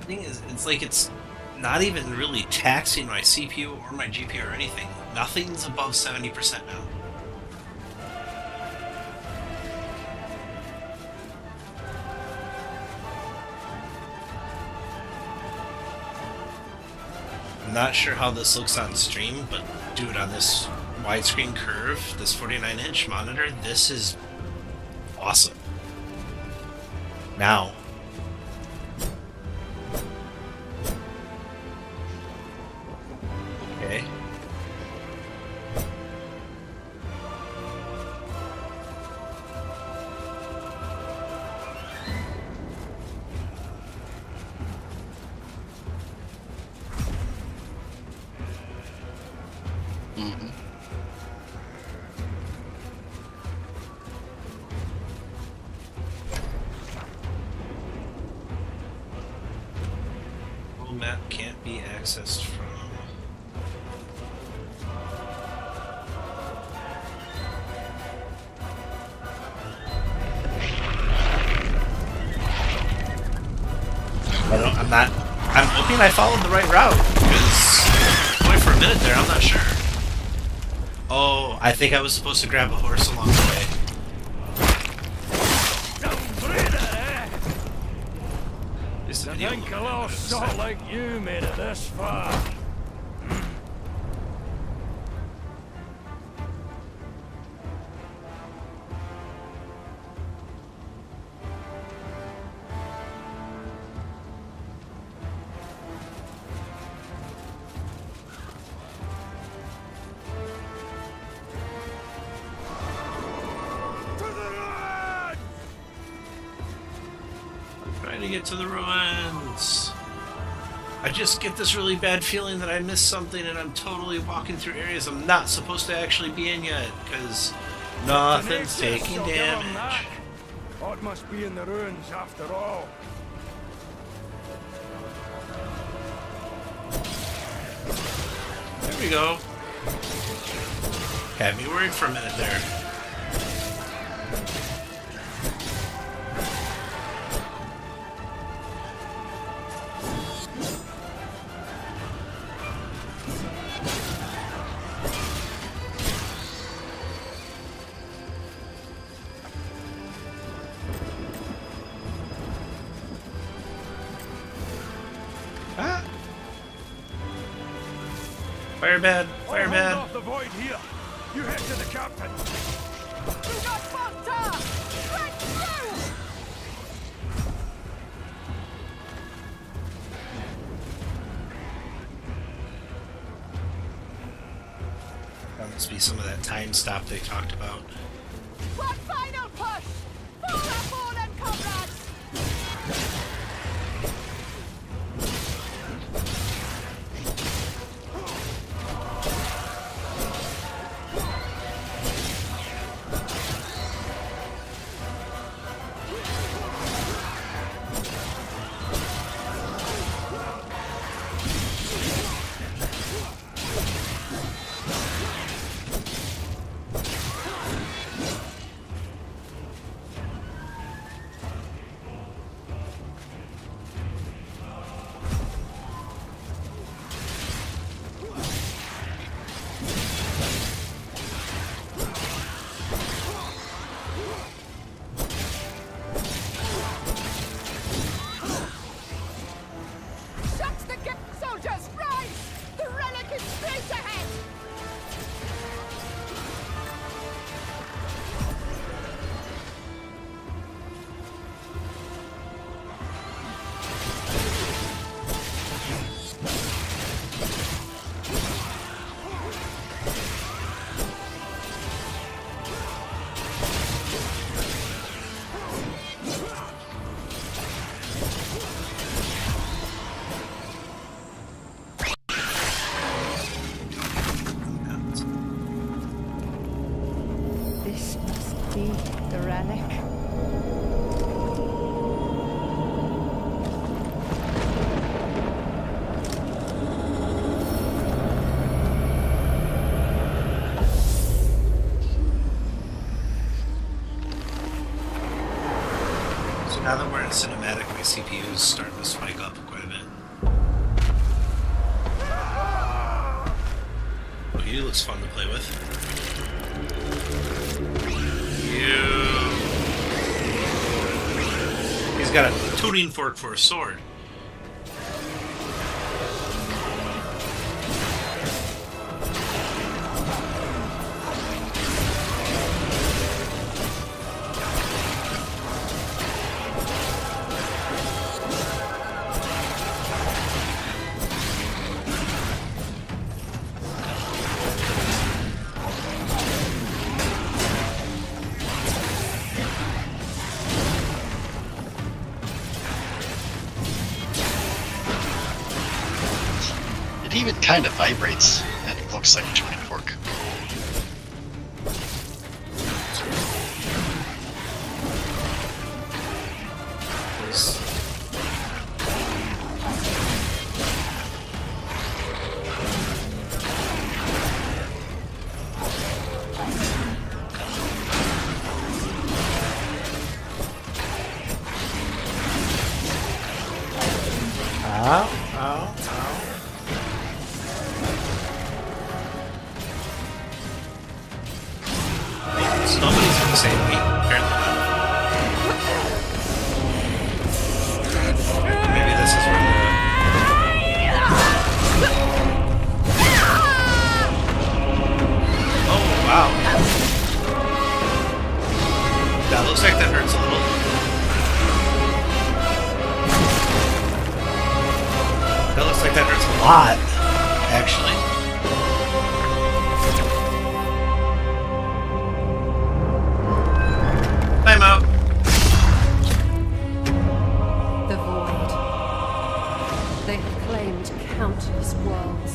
Thing is, it's like it's not even really taxing my CPU or my GPU or anything. Nothing's above 70% now. not sure how this looks on stream, but dude, on this widescreen curve, this 49-inch monitor, this is awesome. Now. Okay. Mm-hmm. World map can't be accessed from. I'm hoping I followed the right route, because going for a minute there, I'm not sure. Oh, I think I was supposed to grab a horse along the way. This I video think a will little sort like you made it this far. Trying to get to the ruins. I just get this really bad feeling that I missed something and I'm totally walking through areas I'm not supposed to actually be in yet, because nothing's taking damage. What must be in the ruins after all? There we go. Had me worried for a minute there. Ah! Fire bad, fire Hold bad. off the void here. You head to the captain. You got fucked up! Right through! That must be some of that time stop they talked about. One final push! For our fallen comrades! Shut the gate, soldiers! Rise! The relic is straight ahead! This must be the relic. So now that we're in cinematic, my CPU is starting to spike up quite a bit. Oh, he looks fun to play with. He's got a tuning fork for a sword. even kind of vibrates, and it looks like a giant fork. Ow, ow, ow. Somebody's gonna save me. Apparently not. Maybe this is where Oh, wow. That looks like that hurts a little. That looks like that hurts a lot, actually. Time out. The Void. They have claimed countless worlds.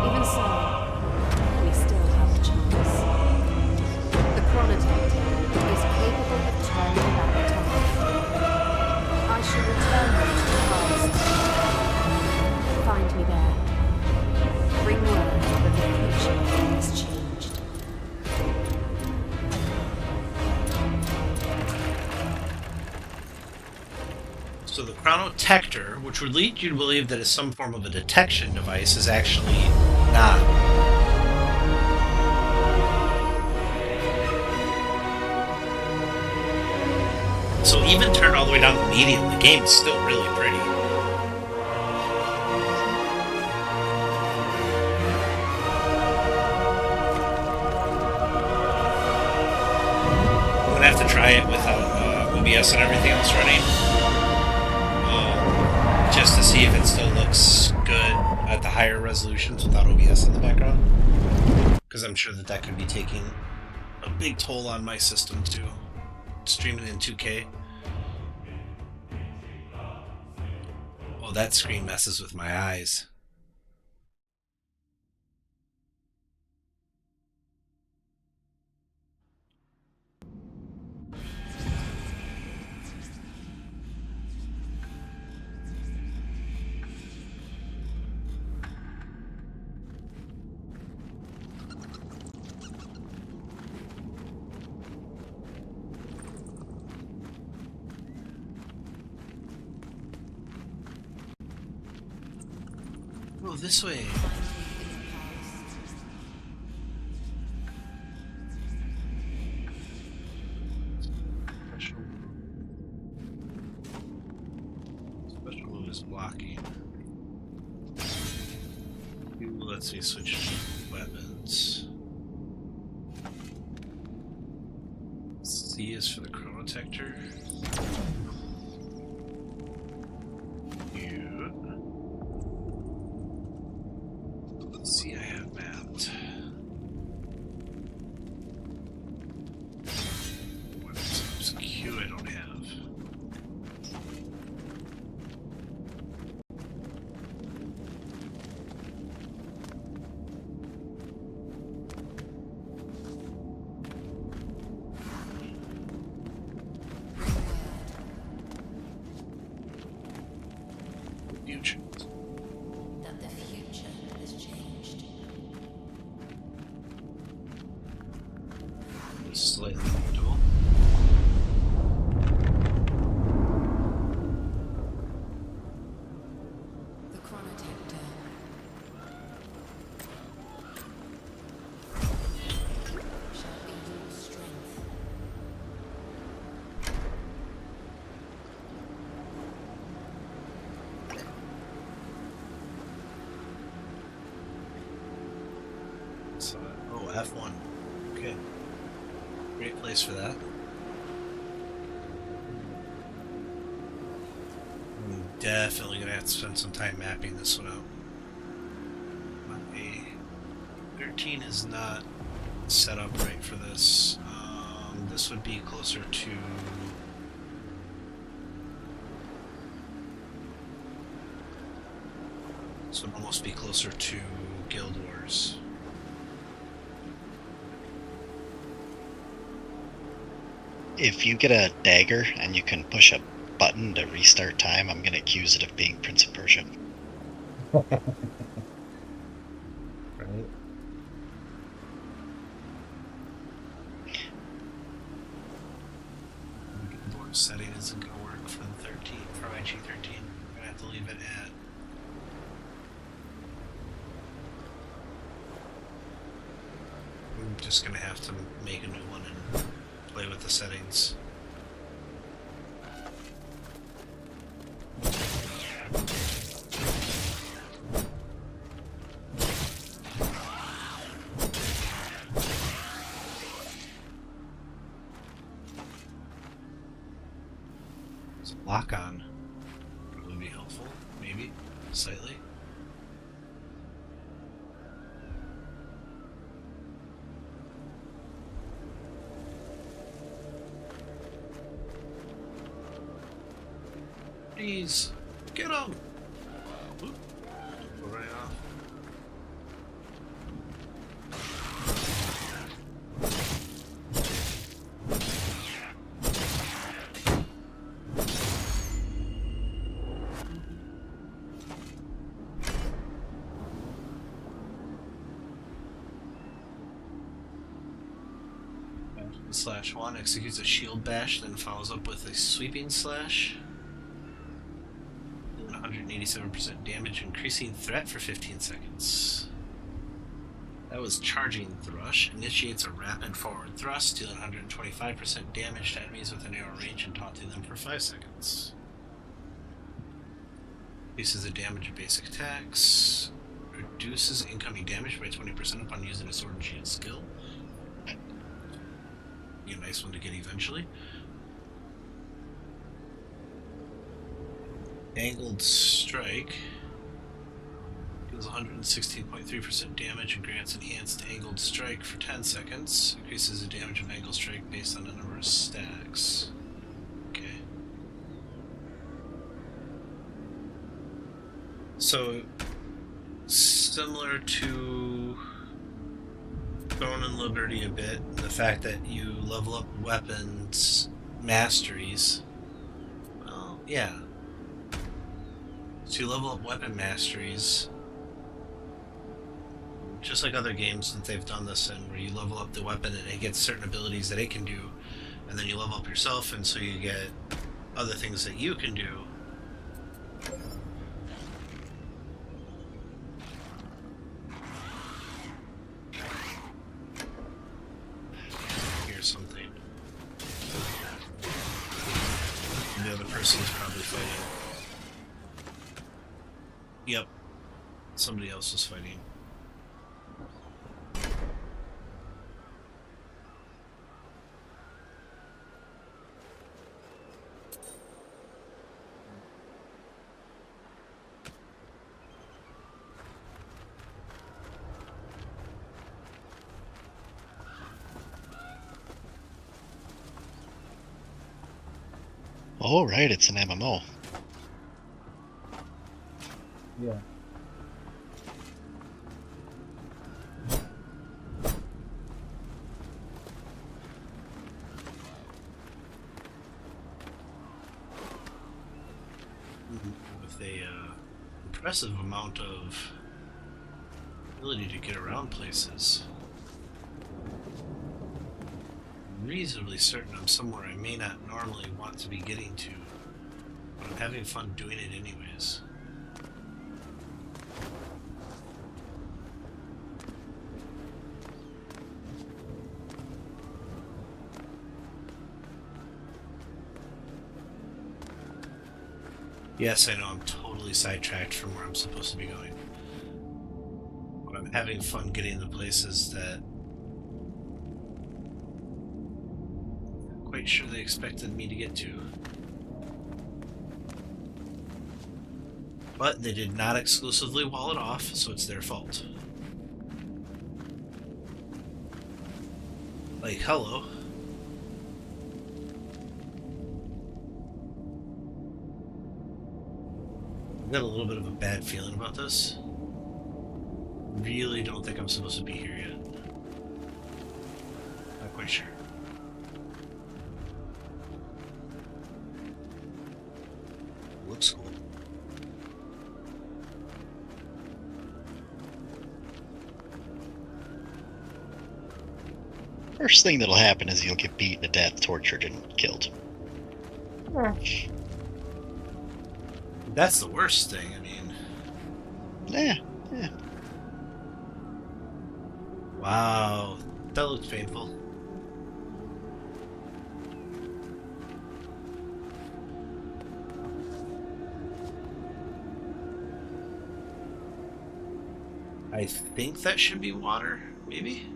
Even so, we still have a chance. The Chronotector is capable of turning back time. I shall return them to the past. Find me there. Bring word that the future has changed. So the Chronotector, which would lead you to believe that it's some form of a detection device, is actually not. So even turned all the way down to medium, the game is still really pretty. I'm gonna have to try it without OBS and everything else running, just to see if it still looks good at the higher resolutions without OBS in the background. Because I'm sure that could be taking a big toll on my system too. Streaming in 2K. Oh, that screen messes with my eyes. Oh, this way. Special move is blocking. Let's see, switch weapons. C is for the Chronotector. Let's see, I have mapped. What's Q I don't have. Future. That the future has changed. Slightly dual. The Chronotector. Shall be your strength. So, oh, F1. Okay. Great place for that. I'm definitely gonna have to spend some time mapping this one out. My 13 is not set up right for this. This would be closer to. So it'd almost be closer to Guild Wars. If you get a dagger and you can push a button to restart time, I'm gonna accuse it of being Prince of Persia. Right. Guild Wars setting isn't going to work for the 13, for IG-13. I'm going to have to leave it at. I'm just going to have to make a new one and play with the settings. Lock on would be helpful, maybe, slightly. Please, get him! Go right off. /1 executes a shield bash, then follows up with a sweeping slash. 187% damage, increasing threat for 15 seconds. That was charging thrush. Initiates a rapid forward thrust, dealing 125% damage to enemies within arrow range and taunting them for 5 seconds. Increases the damage of basic attacks. Reduces incoming damage by 20% upon using a sword and shield skill. Be a nice one to get eventually. Angled Strike deals 116.3% damage and grants enhanced Angled Strike for 10 seconds. Increases the damage of Angled Strike based on the number of stacks. Okay. So, similar to Throne and Liberty a bit, the fact that you level up weapons masteries. Well, yeah. So you level up weapon masteries, just like other games that they've done this in, where you level up the weapon and it gets certain abilities that it can do, and then you level up yourself, and so you get other things that you can do. Here's something. And the other person is probably fighting. Yep. Somebody else is fighting. Oh, right, it's an MMO. Yeah. With a impressive amount of ability to get around places. I'm reasonably certain I'm somewhere I may not normally want to be getting to, but I'm having fun doing it anyways. Yes, I know I'm totally sidetracked from where I'm supposed to be going. But I'm having fun getting to places that I'm quite sure they expected me to get to. But they did not exclusively wall it off, so it's their fault. Like, hello. I've got a little bit of a bad feeling about this. really don't think I'm supposed to be here yet. Not quite sure. Looks cool. First thing that'll happen is you'll get beaten to death, tortured, and killed. That's the worst thing. I mean, Yeah. wow, that looks painful. I think that should be water, maybe?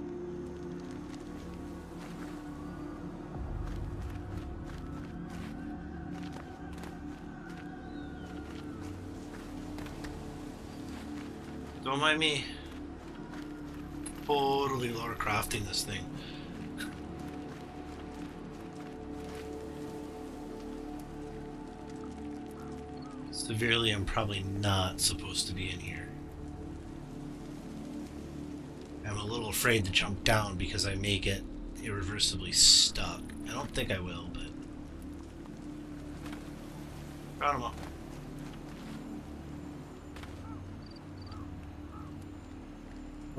Don't mind me. Totally Lara crafting this thing. Severely, I'm probably not supposed to be in here. I'm a little afraid to jump down because I may get irreversibly stuck. I don't think I will, but... Round 'em up.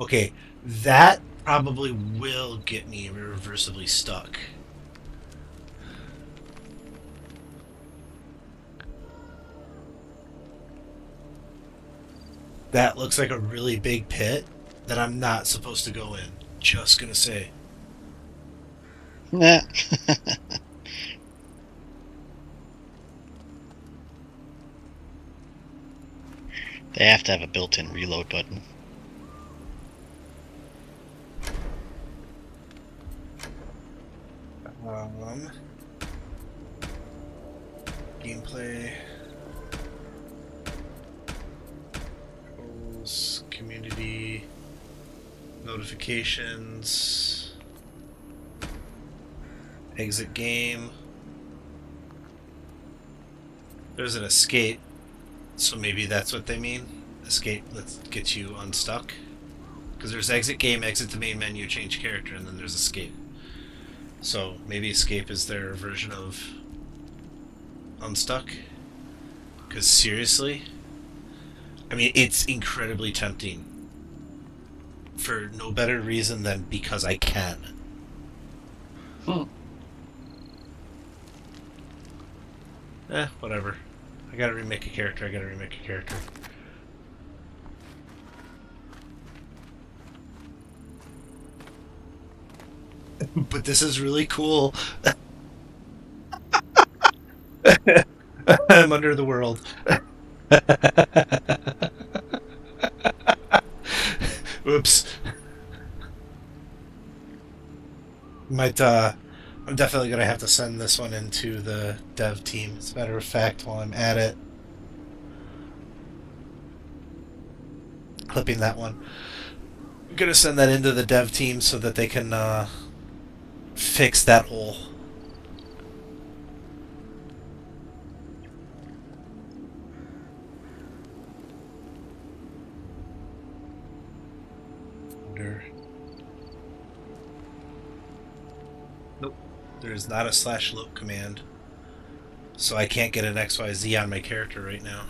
Okay, that probably will get me irreversibly stuck. That looks like a really big pit that I'm not supposed to go in. Just gonna say. Nah. They have to have a built-in reload button. Gameplay. Controls, community, notifications, exit game. There's an escape, so maybe that's what they mean. Escape, let's get you unstuck. Because there's exit game, exit the main menu, change character, and then there's escape. So maybe escape is their version of unstuck. Because seriously, I mean, it's incredibly tempting. For no better reason than because I can. Whatever. I gotta remake a character, But this is really cool. I'm under the world. Oops. I'm definitely gonna have to send this one into the dev team. As a matter of fact, while I'm at it, clipping that one, I'm gonna send that into the dev team so that they can fix that hole. Nope. There's not a /loop command. So I can't get an XYZ on my character right now.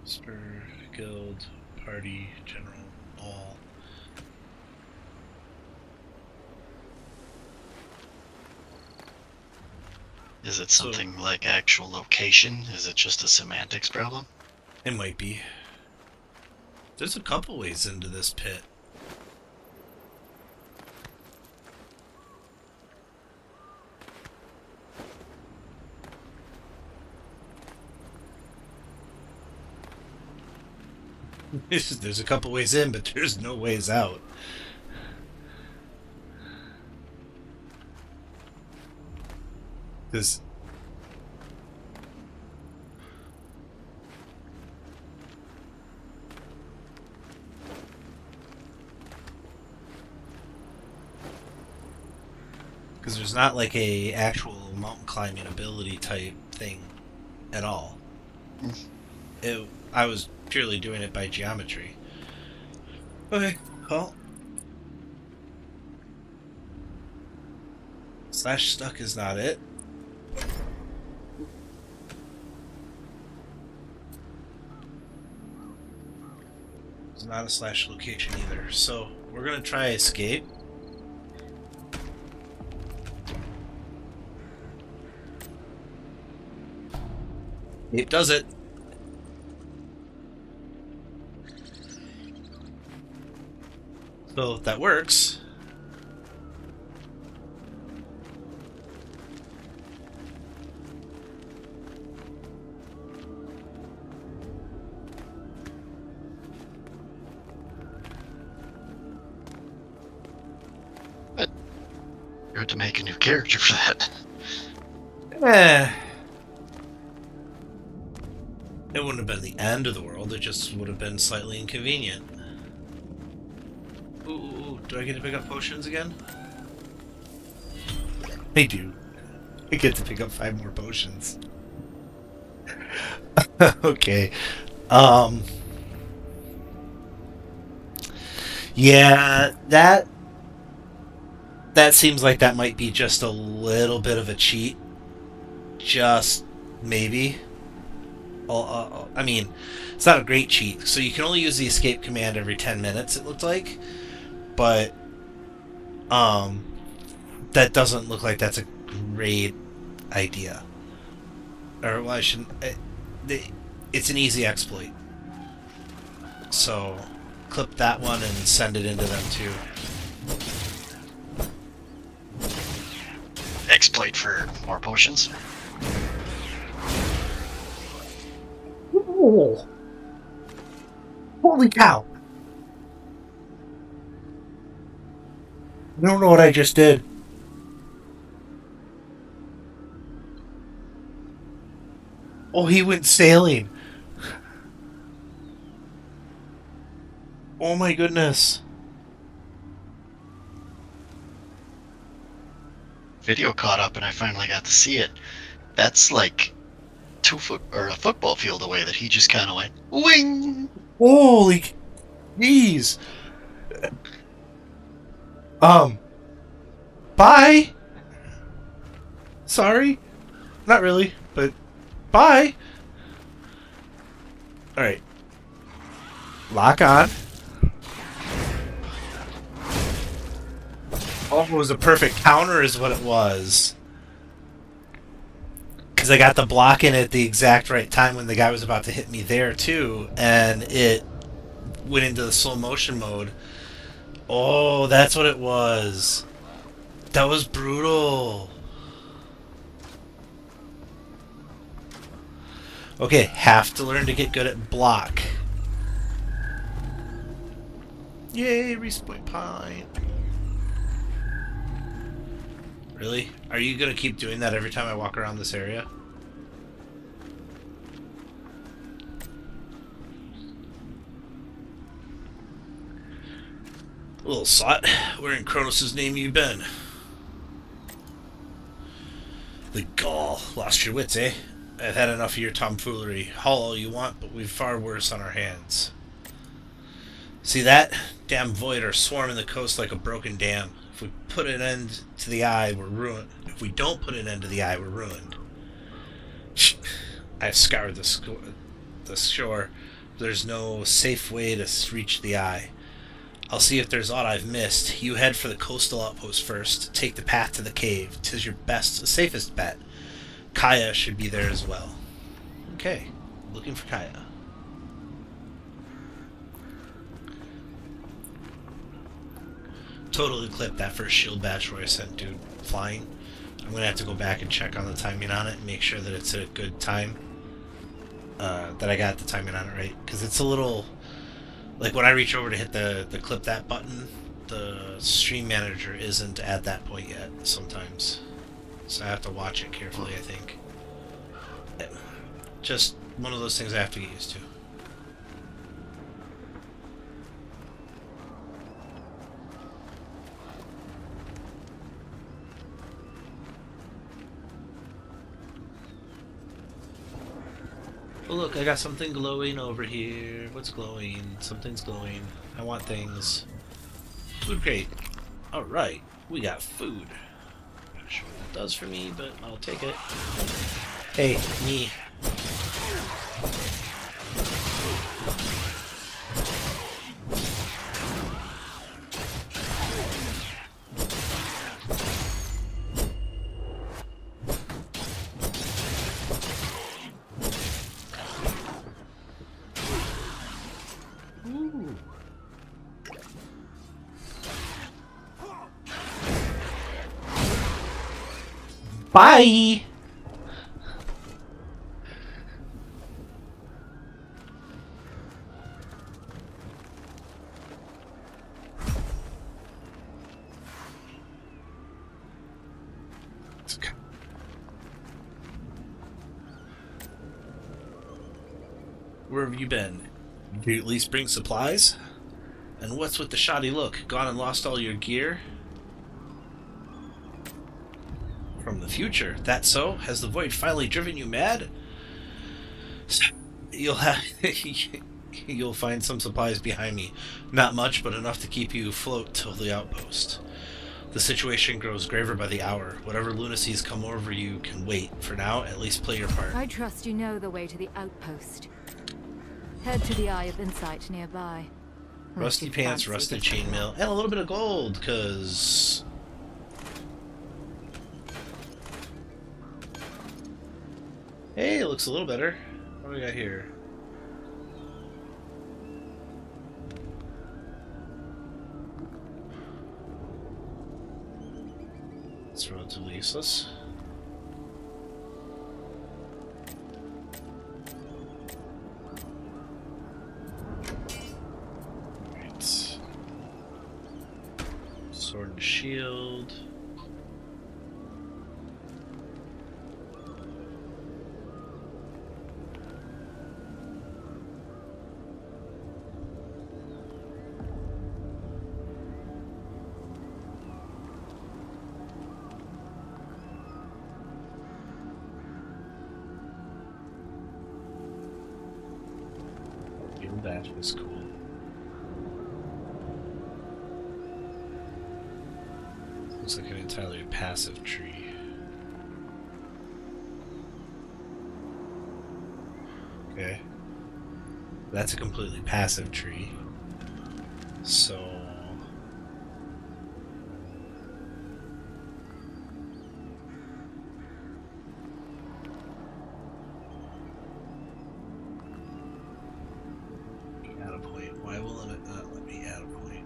Spur, guild, party, general, all. Is it something like actual location? Is it just a semantics problem? It might be. There's a couple ways into this pit. There's a couple ways in, but there's no ways out. Because Because there's not like a actual mountain climbing ability type thing at all. I was purely doing it by geometry. Okay, well. Slash stuck is not it. It's not a slash location either. So we're gonna try escape. It does it. So if that works. You had to make a new character for that. It wouldn't have been the end of the world, it just would have been slightly inconvenient. Ooh, do I get to pick up potions again? I do. I get to pick up 5 more potions. Okay. Yeah, that seems like that might be just a little bit of a cheat. Just maybe. I mean, it's not a great cheat. So you can only use the escape command every 10 minutes, it looked like. But, that doesn't look like that's a great idea. Or, well, I shouldn't... It's an easy exploit. So, clip that one and send it into them too. Exploit for more potions. Ooh. Holy cow! I don't know what I just did. Oh, he went sailing. Oh my goodness. Video caught up and I finally got to see it. That's like a football field away that he just kind of went wing. Holy jeez. Bye. Sorry. Not really, but bye. Alright. Lock on. Oh, it was a perfect counter is what it was. Because I got the block in at the exact right time when the guy was about to hit me there too, and it went into the slow motion mode. Oh, that's what it was. That was brutal. Okay, have to learn to get good at block. Yay, respawn point. Really? Are you gonna keep doing that every time I walk around this area? Little sot, where in Kronos' name you been? The gall. Lost your wits, eh? I've had enough of your tomfoolery. Haul all you want, but we've far worse on our hands. See that? Damn void are swarming the coast like a broken dam. If we put an end to the eye, we're ruined. If we don't put an end to the eye, we're ruined. I've scoured the shore. There's no safe way to reach the eye. I'll see if there's aught I've missed. You head for the coastal outpost first. Take the path to the cave. 'Tis your safest bet. Kaya should be there as well. Okay, looking for Kaya. Totally clipped that first shield batch where I sent dude flying. I'm gonna have to go back and check on the timing on it and make sure that it's at a good time. That I got the timing on it right, because it's a little like when I reach over to hit the clip that button, the stream manager isn't at that point yet sometimes, so I have to watch it carefully. I think just one of those things I have to get used to. Oh look, I got something glowing over here. What's glowing? Something's glowing. I want things. Food crate. Alright, we got food. Not sure what that does for me, but I'll take it. Hey, me. Ooh. Bye! Okay. Where have you been? Did you at least bring supplies? And what's with the shoddy look? Gone and lost all your gear? From the future. That so? Has the void finally driven you mad? You'll have you'll find some supplies behind me. Not much, but enough to keep you afloat till the outpost. The situation grows graver by the hour. Whatever lunacies come over you can wait. For now, at least play your part. I trust you know the way to the outpost. Head to the Eye of Insight nearby. Rusty pants, rusted chainmail, and a little bit of gold, cause... Hey, it looks a little better. What do we got here? It's relatively useless. Right. Sword and shield. That was cool. Looks like an entirely passive tree. Okay. That's a completely passive tree. So... add a point. Why will it not let me add a point?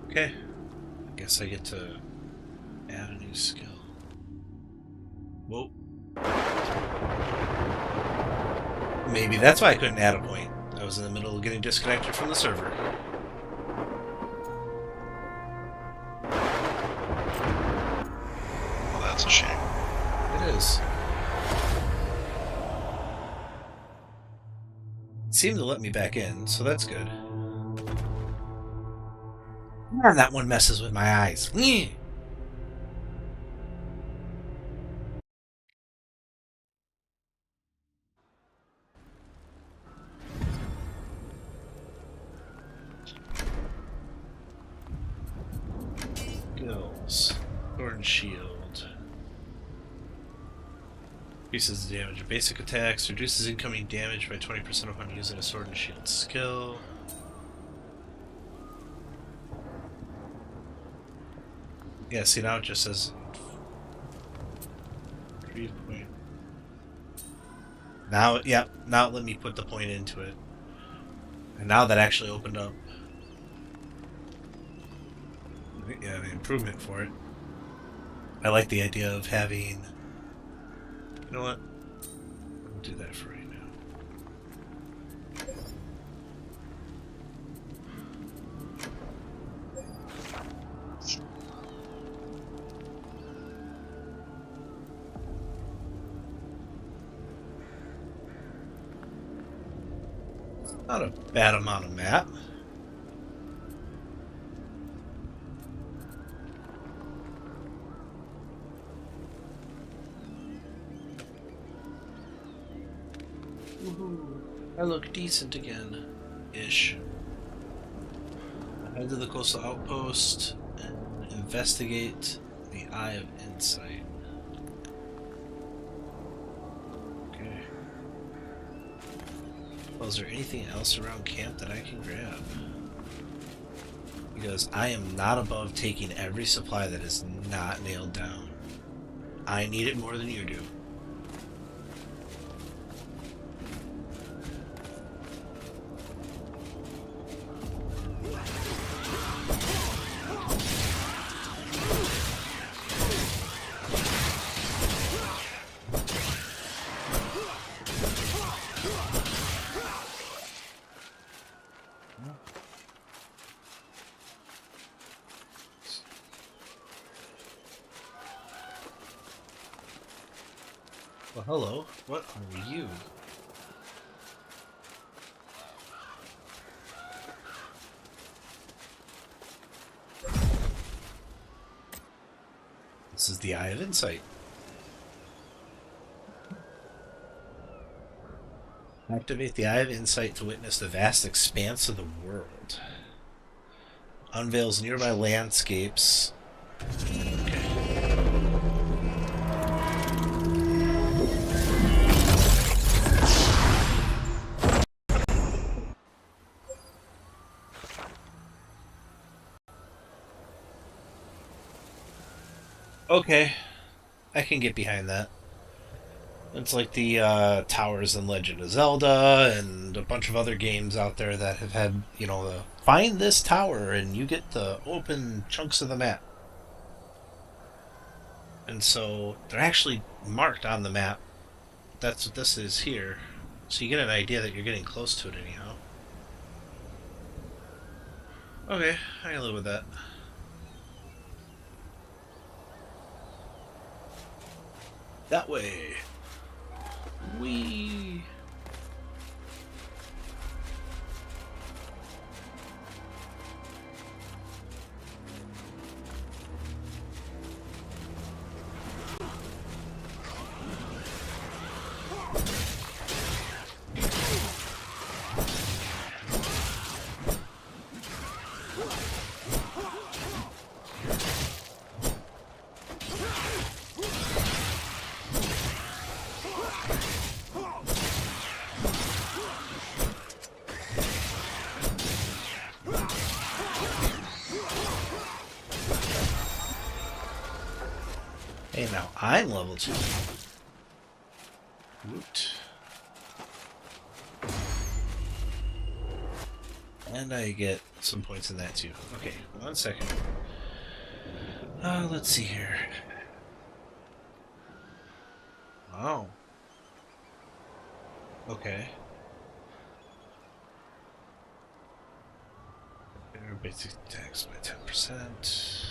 Okay. I guess I get to add a new skill. Whoa. Maybe that's why I couldn't add a point. I was in the middle of getting disconnected from the server. Well, that's a shame. It is. It seemed to let me back in, so that's good. Man, that one messes with my eyes. Nyeh. Skills. Sword and shield. Increases the damage of basic attacks. Reduces incoming damage by 20% upon using a sword and shield skill. Yeah, see now it just says... point. Now, yeah, now let me put the point into it. And now that actually opened up. Yeah, an improvement for it. I like the idea of having... You know what? I'll do that for right now. Not a bad amount of map. Woohoo. I look decent again. Ish. Head to the coastal outpost and investigate the Eye of Insight. Okay. Well, is there anything else around camp that I can grab? Because I am not above taking every supply that is not nailed down. I need it more than you do. Well, hello. What are you? This is the Eye of Insight. Activate the Eye of Insight to witness the vast expanse of the world. Unveils nearby landscapes. Okay, I can get behind that. It's like the towers in Legend of Zelda and a bunch of other games out there that have had, you know, the find this tower and you get the open chunks of the map. And so they're actually marked on the map. That's what this is here. So you get an idea that you're getting close to it anyhow. Okay, I can live with that. That way. Whee! Hey, now I'm level 2. Woot. And I get some points in that too. Okay, 1 second. Let's see here. Oh. Okay. Basic tax by 10%.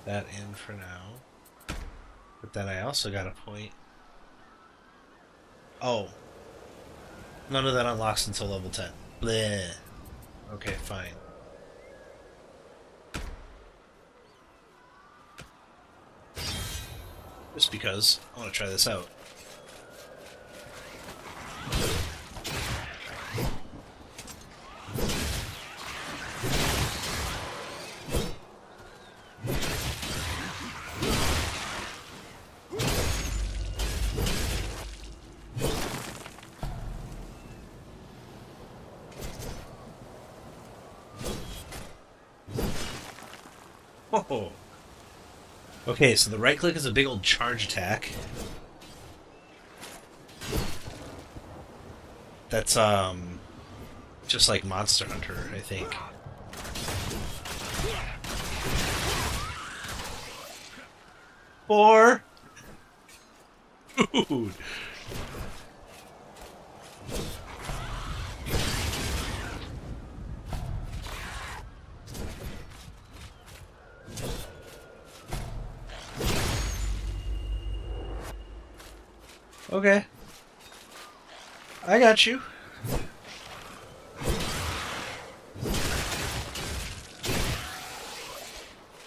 That in for now. But then I also got a point. Oh. None of that unlocks until level 10. Bleh. Okay, fine. Just because I want to try this out. Oh. Okay, so the right click is a big old charge attack. That's just like Monster Hunter, I think. Four. Dude. Okay. I got you.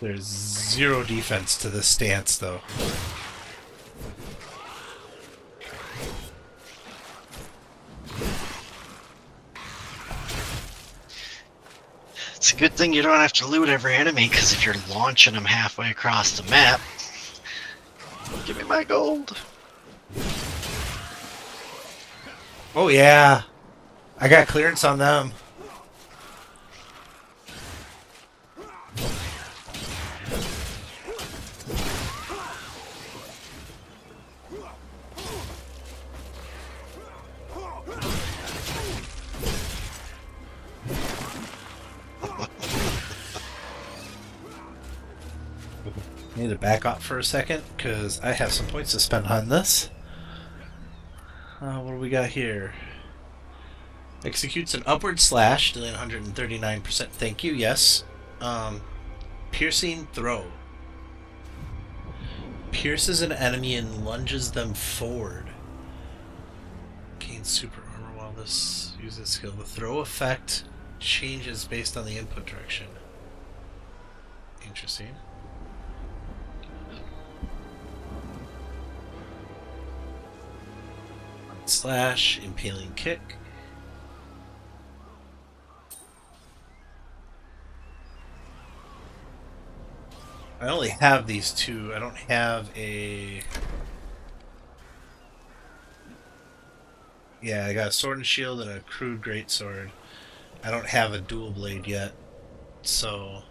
There's zero defense to this stance, though. It's a good thing you don't have to loot every enemy, because if you're launching them halfway across the map, give me my gold. Oh yeah, I got clearance on them. Need to back up for a second because I have some points to spend on this. What do we got here? Executes an upward slash, dealing 139%. Thank you, yes. Piercing throw. Pierces an enemy and lunges them forward. Gains super armor while this uses skill. The throw effect changes based on the input direction. Interesting. Slash, impaling kick. I only have these two. I don't have a... Yeah, I got a sword and shield and a crude greatsword. I don't have a dual blade yet, so...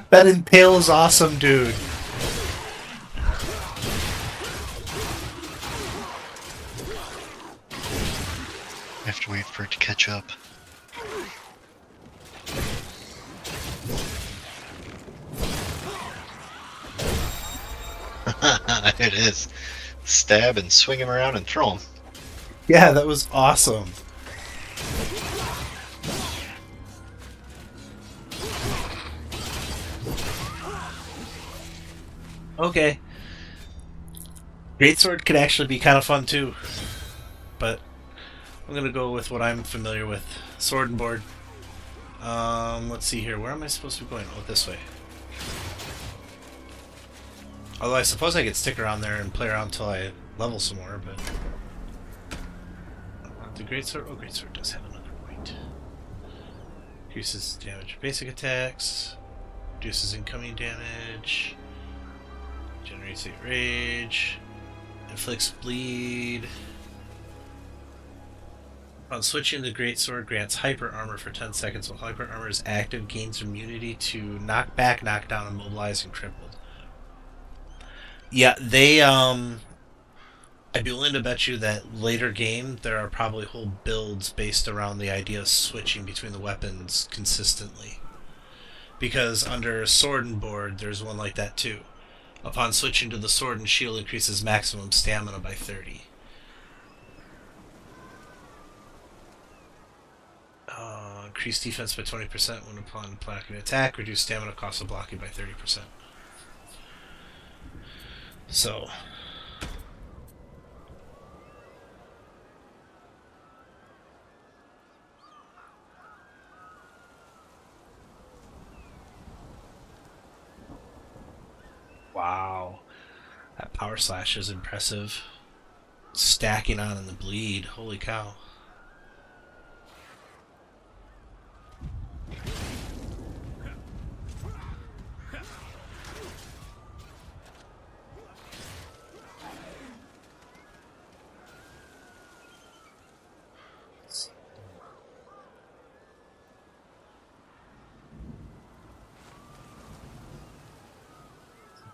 That impales awesome, dude. I have to wait for it to catch up. There it is. Stab and swing him around and throw him. Yeah, that was awesome. Okay. Greatsword could actually be kind of fun too. But I'm gonna go with what I'm familiar with. Sword and board. Let's see here. Where am I supposed to be going? Oh, this way. Although I suppose I could stick around there and play around until I level some more, but... The greatsword... Oh, greatsword does have another point. Increases damage of basic attacks. Reduces incoming damage. Generates 8 rage. Inflicts bleed. On switching the greatsword, grants hyper armor for 10 seconds. While hyper armor is active, gains immunity to knock back, knock down, immobilize, and crippled. Yeah, they I'd be willing to bet you that later game there are probably whole builds based around the idea of switching between the weapons consistently. Because under sword and board, there's one like that too. Upon switching to the sword and shield, increases maximum stamina by 30. Increase defense by 20% when upon blocking an attack. Reduce stamina cost of blocking by 30%. So... Wow. That power slash is impressive. Stacking on in the bleed. Holy cow.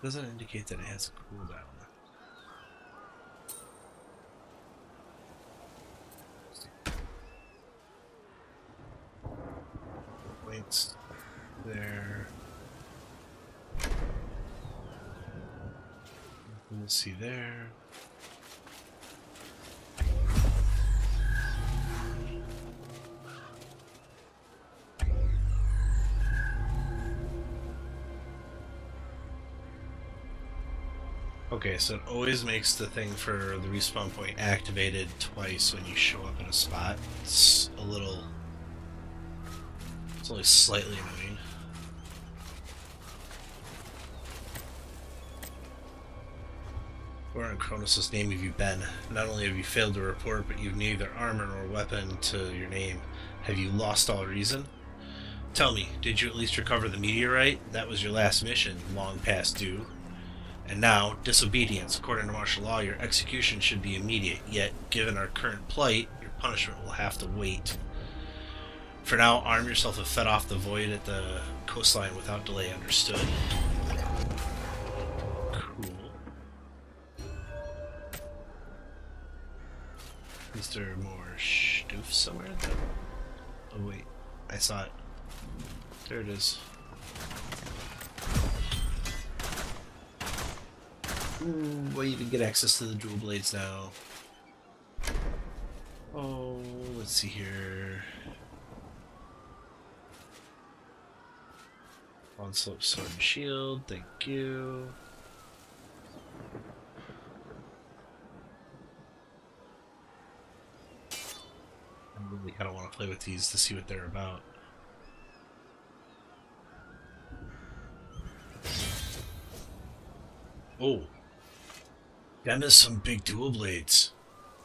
It doesn't indicate that it has a cooldown. Points there. We'll see there. Okay, so it always makes the thing for the respawn point activated twice when you show up in a spot. It's a little... It's only slightly annoying. Where in Kronos' name have you been? Not only have you failed to report, but you've neither armor nor weapon to your name. Have you lost all reason? Tell me, did you at least recover the meteorite? That was your last mission, long past due. And now, disobedience. According to martial law, your execution should be immediate, yet, given our current plight, your punishment will have to wait. For now, arm yourself and fed off the void at the coastline without delay, understood? Cool. Is there more stoof somewhere? Oh wait, I saw it. There it is. Ooh, I even get access to the dual blades now. Oh, let's see here. Onslaught sword and shield, thank you. I really kind of want to play with these to see what they're about. Oh. Them is some big dual blades.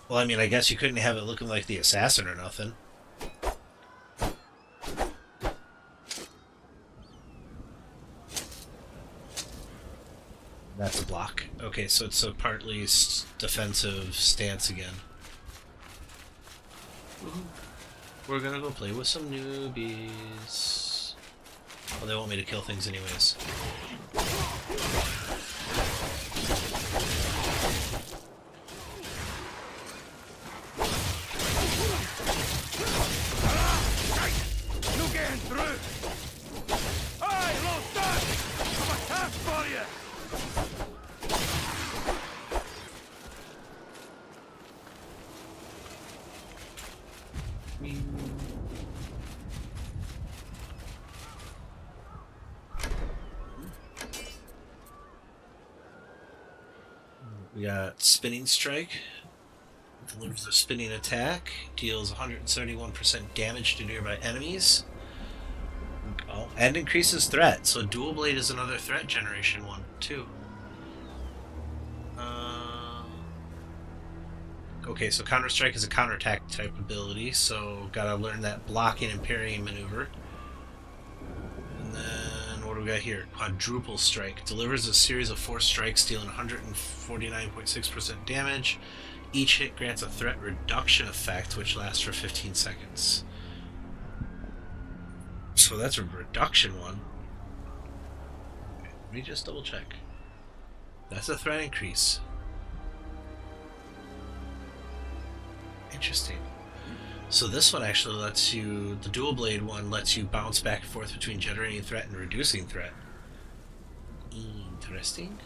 Well, I mean, I guess you couldn't have it looking like the assassin or nothing. That's a block. Okay, so it's a partly defensive stance again. We're gonna go play with some newbies. Well, they want me to kill things anyways. No getting through! Hey, lost that! I'm a task for you! We got Spinning Strike. Delivers a spinning attack. Deals 171% damage to nearby enemies. Oh, and increases threat. So Dual Blade is another threat generation one, too. Okay, so Counter Strike is a counterattack type ability, so gotta learn that blocking and parrying maneuver. And then, what do we got here? Quadruple Strike. Delivers a series of 4 strikes, dealing 149.6% damage. Each hit grants a threat reduction effect, which lasts for 15 seconds. So that's a reduction one. Okay, let me just double check. That's a threat increase. Interesting. So this one actually lets you, the dual blade one lets you bounce back and forth between generating threat and reducing threat. Interesting.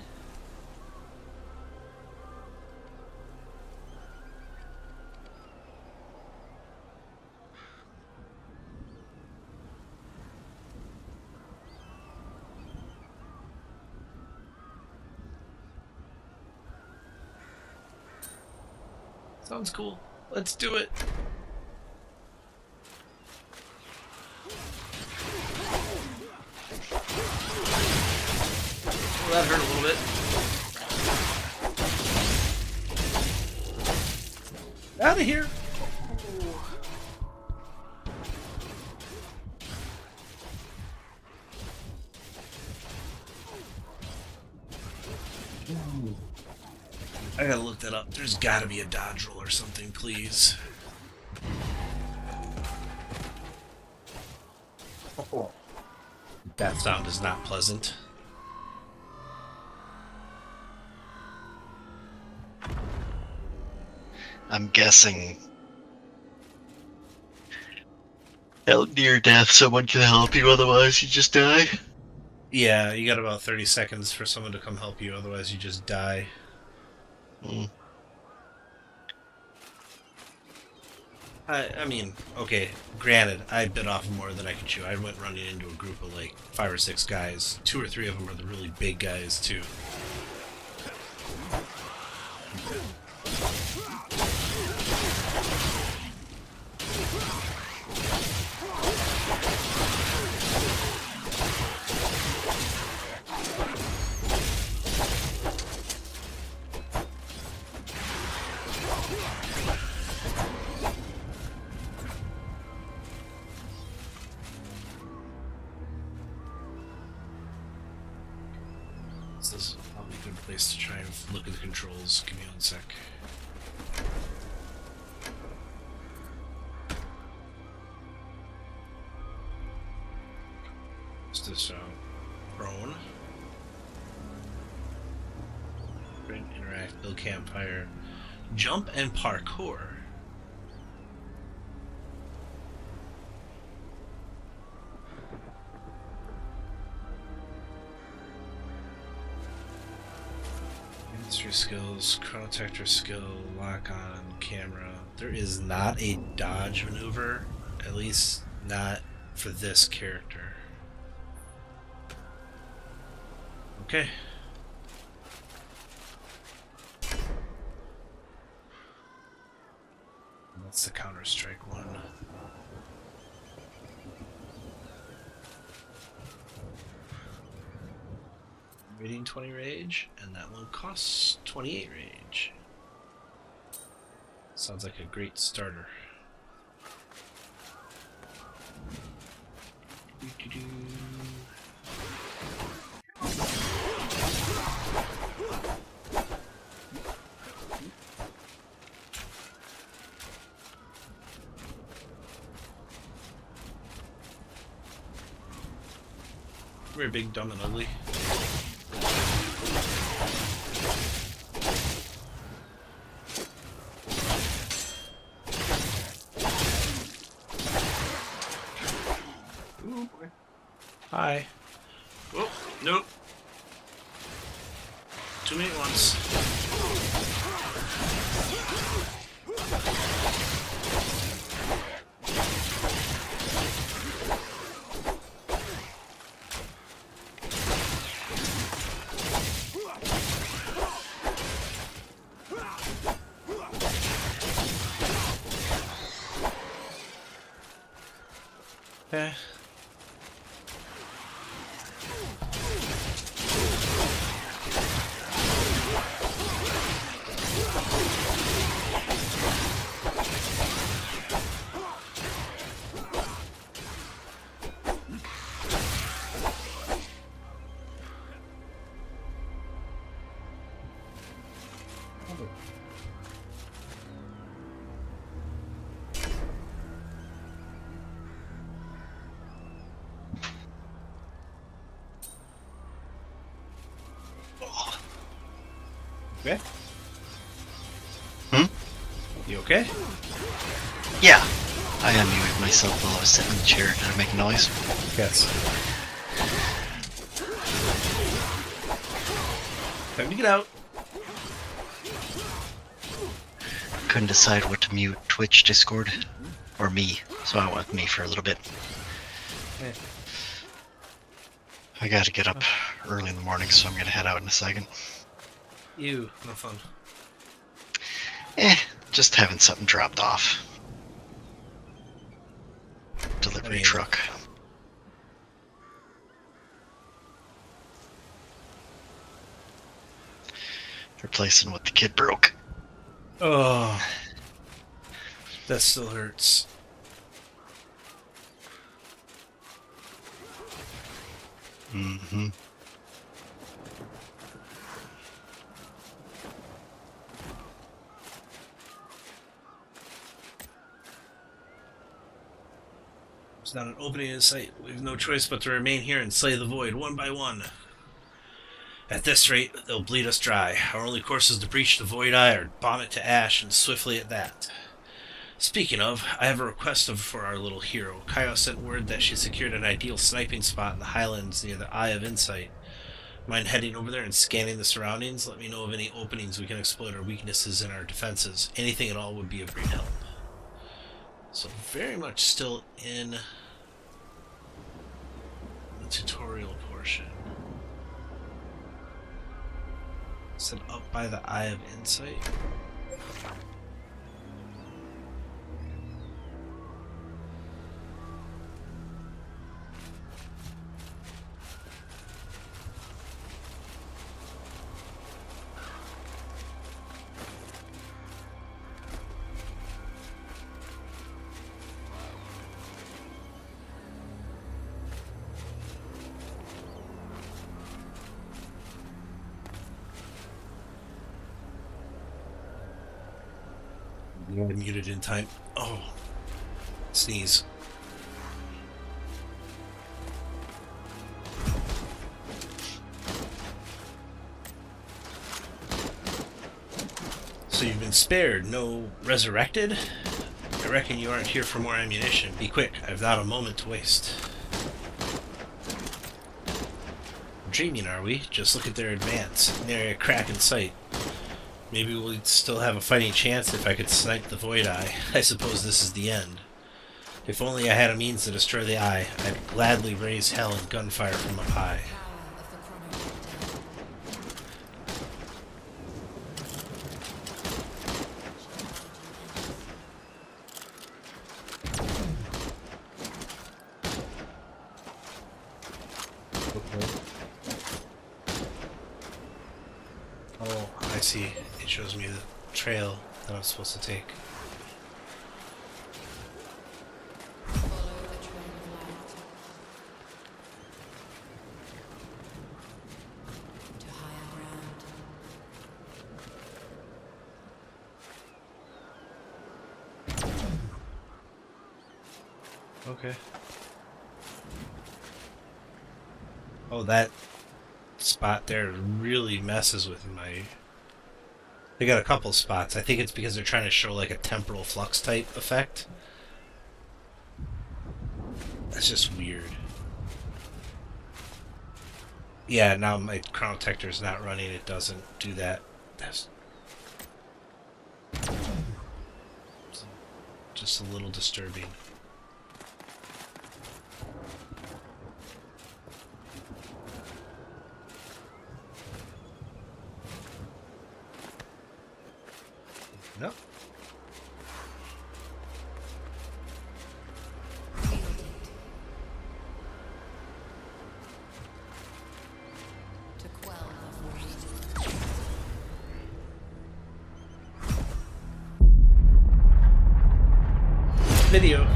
Sounds cool. Let's do it. Well, that hurt a little bit. Out of here. I gotta look that up. There's gotta be a dodge roll or something, please. Oh. That sound is not pleasant. I'm guessing. Near death, someone can help you, otherwise you just die. Yeah, you got about 30 seconds for someone to come help you, otherwise you just die. Mm. I mean, okay, granted, I bit off more than I could chew. I went running into a group of like 5 or 6 guys. 2 or 3 of them were the really big guys, too. This is probably a good place to try and look at the controls. Give me 1 sec. What's this? Prone. Print, interact, build campfire, jump, and parkour. Industry skills, chronotector skill, lock on, camera. There is not a dodge maneuver, at least not for this character. Okay. That's the Counter-Strike one. Rating 20 rage, and that one costs 28 rage. Sounds like a great starter. Doo-doo-doo. Come here, big, dumb, and ugly. Ooh, boy. Hi. Oh, nope. Too many at once. Okay. Okay? Hmm? You okay? Yeah. I unmuted myself while I was sitting in the chair. Did I make a noise? Yes. Time to get out. Couldn't decide what to mute, Twitch, Discord, or me, so I went with me for a little bit. Okay. I gotta get up early in the morning, so I'm gonna head out in a second. Ew, no fun. Just having something dropped off. Delivery truck. Replacing what the kid broke. Oh, that still hurts. Mm-hmm. There's not an opening in sight. We have no choice but to remain here and slay the void one by one. At this rate, they'll bleed us dry. Our only course is to breach the void eye or bomb it to ash, and swiftly at that. Speaking of, I have a request for our little hero. Kaio sent word that she secured an ideal sniping spot in the highlands near the Eye of Insight. Mind heading over there and scanning the surroundings? Let me know of any openings we can exploit or weaknesses in our defenses. Anything at all would be of great help. So very much still in the tutorial portion. Set up by the Eye of Insight. I muted in time. Oh, sneeze. So you've been spared, no resurrected? I reckon you aren't here for more ammunition. Be quick, I've not a moment to waste. Dreaming, are we? Just look at their advance. Nary a crack in sight. Maybe we'll still have a fighting chance if I could snipe the Void Eye. I suppose this is the end. If only I had a means to destroy the Eye, I'd gladly raise hell in gunfire from up high. Oh, I see. It shows me the trail that I'm supposed to take. Okay. Oh, that spot there really messes with my... They got a couple spots. I think it's because they're trying to show like a temporal flux type effect. That's just weird. Yeah, now my Chrono Detector's not running. It doesn't do that. That's just a little disturbing. No. Video.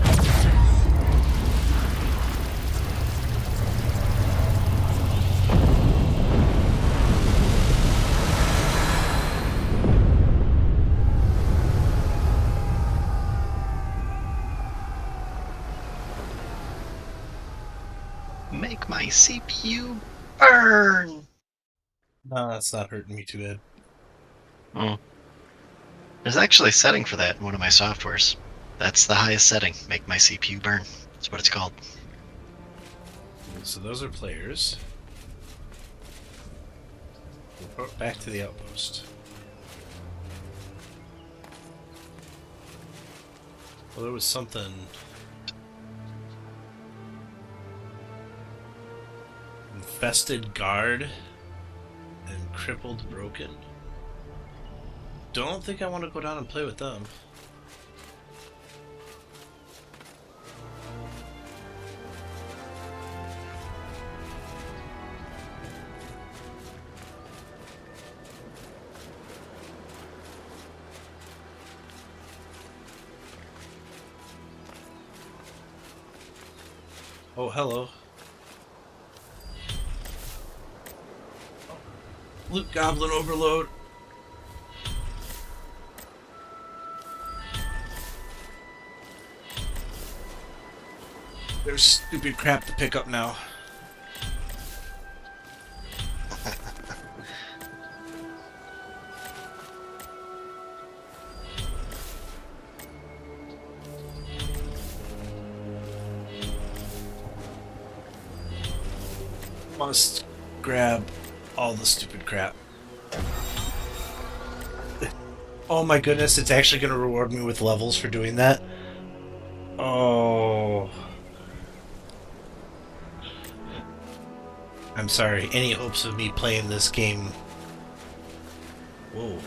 Make my CPU burn! No, that's not hurting me too bad. Oh. There's actually a setting for that in one of my softwares. That's the highest setting. Make my CPU burn. That's what it's called. So those are players. Report back to the outpost. Well, there was something... Infested guard and crippled broken. Don't think I want to go down and play with them. Oh, hello. Loot Goblin Overload. There's stupid crap to pick up now. Must grab all the stupid crap. Oh my goodness, it's actually going to reward me with levels for doing that. Oh. I'm sorry. Any hopes of me playing this game? Whoa.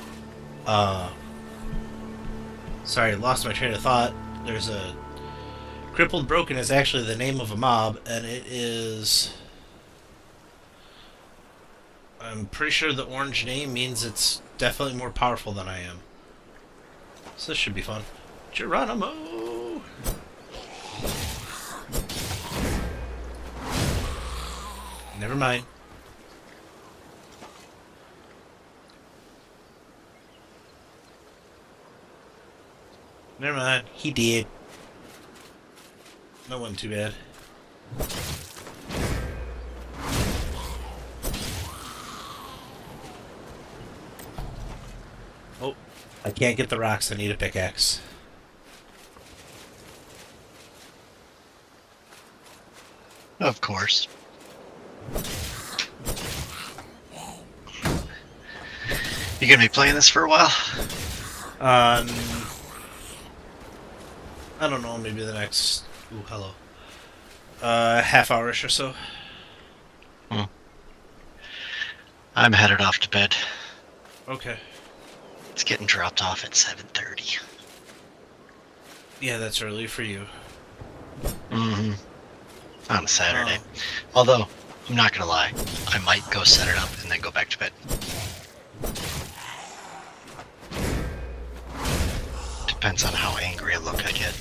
Sorry, lost my train of thought. There's a Crippled Broken is actually the name of a mob, and it is. I'm pretty sure the orange name means it's definitely more powerful than I am. So this should be fun. Geronimo! Never mind. Never mind. He did. That wasn't too bad. Oh, I can't get the rocks. I need a pickaxe. Of course. You gonna be playing this for a while? I don't know, maybe the next... Ooh, hello. Half hour-ish or so. I'm headed off to bed. Okay. It's getting dropped off at 7:30. Yeah, that's early for you. Mm-hmm. On a Saturday. Although, I'm not gonna lie, I might go set it up and then go back to bed. Depends on how angry a look I get.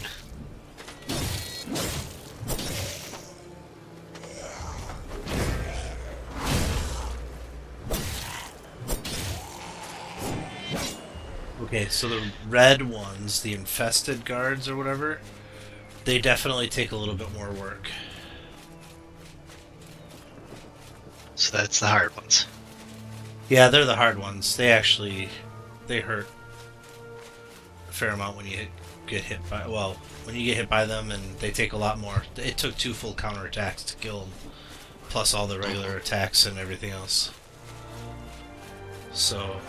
Okay, so the red ones, the infested guards or whatever, they definitely take a little bit more work. So that's the hard ones. Yeah, they're the hard ones. They hurt a fair amount when you get hit by, well, when you get hit by them, and they take a lot more. It took 2 full counterattacks to kill them, plus all the regular attacks and everything else. So...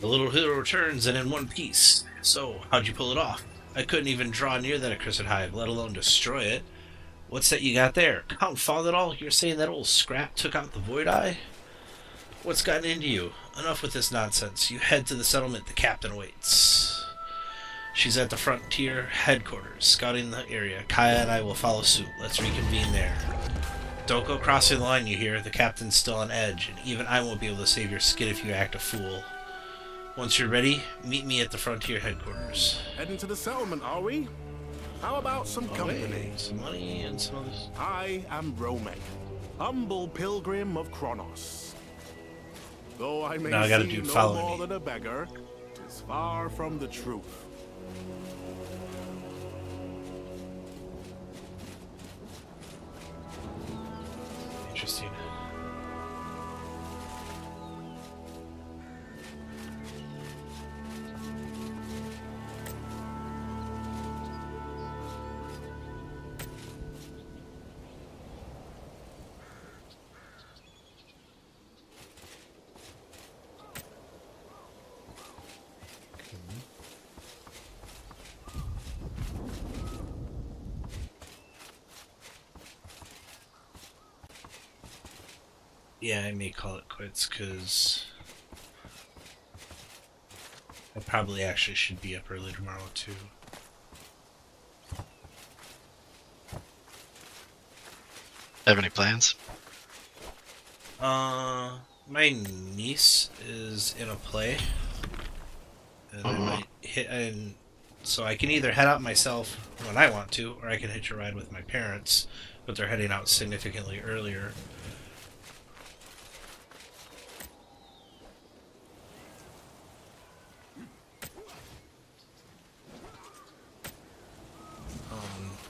The little hero returns and in one piece. So, how'd you pull it off? I couldn't even draw near that accursed hive, let alone destroy it. What's that you got there? Confound it all, you're saying that old scrap took out the Void Eye? What's gotten into you? Enough with this nonsense. You head to the settlement the captain awaits. She's at the frontier headquarters, scouting the area. Kaya and I will follow suit. Let's reconvene there. Don't go crossing the line, you hear? The captain's still on edge, and even I won't be able to save your skin if you act a fool. Once you're ready, meet me at the frontier headquarters. Heading to the settlement, are we? How about some company? Some money and some others. I am Romek, humble pilgrim of Chronos. Though I may Now I got a seem dude no following more me. than a beggar, it's far from the truth. Interesting. Yeah, I may call it quits because I probably actually should be up early tomorrow too. Have any plans? My niece is in a play, and I might hit. And so I can either head out myself when I want to, or I can hitch a ride with my parents, but they're heading out significantly earlier.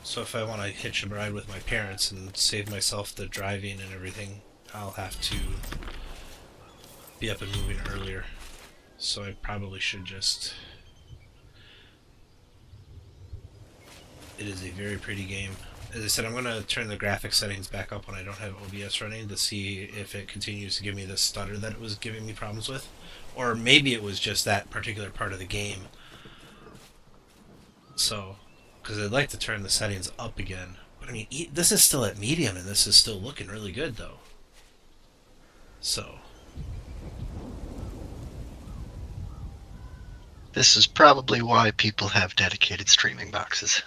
So if I want to hitch a ride with my parents and save myself the driving and everything, I'll have to be up and moving earlier. So I probably should just. It is a very pretty game. As I said, I'm going to turn the graphic settings back up when I don't have OBS running to see if it continues to give me the stutter that it was giving me problems with. Or maybe it was just that particular part of the game. So, because I'd like to turn the settings up again. But I mean, this is still at medium and this is still looking really good though. So. This is probably why people have dedicated streaming boxes.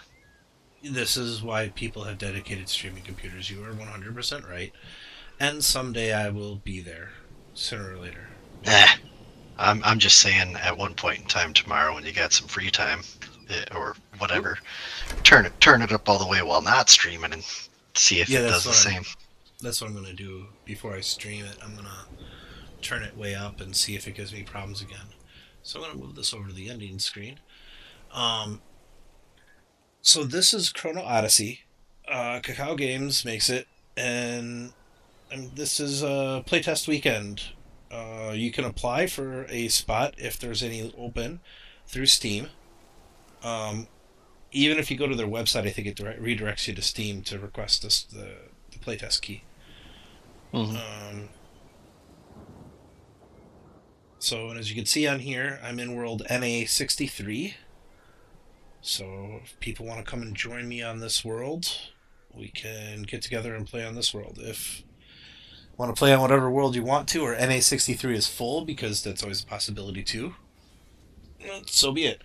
This is why people have dedicated streaming computers. You are 100% right. And someday I will be there, sooner or later. I'm just saying, at one point in time tomorrow, when you got some free time, or whatever, turn it up all the way while not streaming and see if it does the same. That's what I'm gonna do before I stream it. I'm gonna turn it way up and see if it gives me problems again. So I'm gonna move this over to the ending screen. So this is Chrono Odyssey. Cacao Games makes it, and this is a playtest weekend. You can apply for a spot if there's any open through Steam. Even if you go to their website, I think it redirects you to Steam to request the playtest key. Mm-hmm. So, and as you can see on here, I'm in world NA63. So, if people want to come and join me on this world, we can get together and play on this world. If you want to play on whatever world you want to, or NA63 is full, because that's always a possibility too, so be it.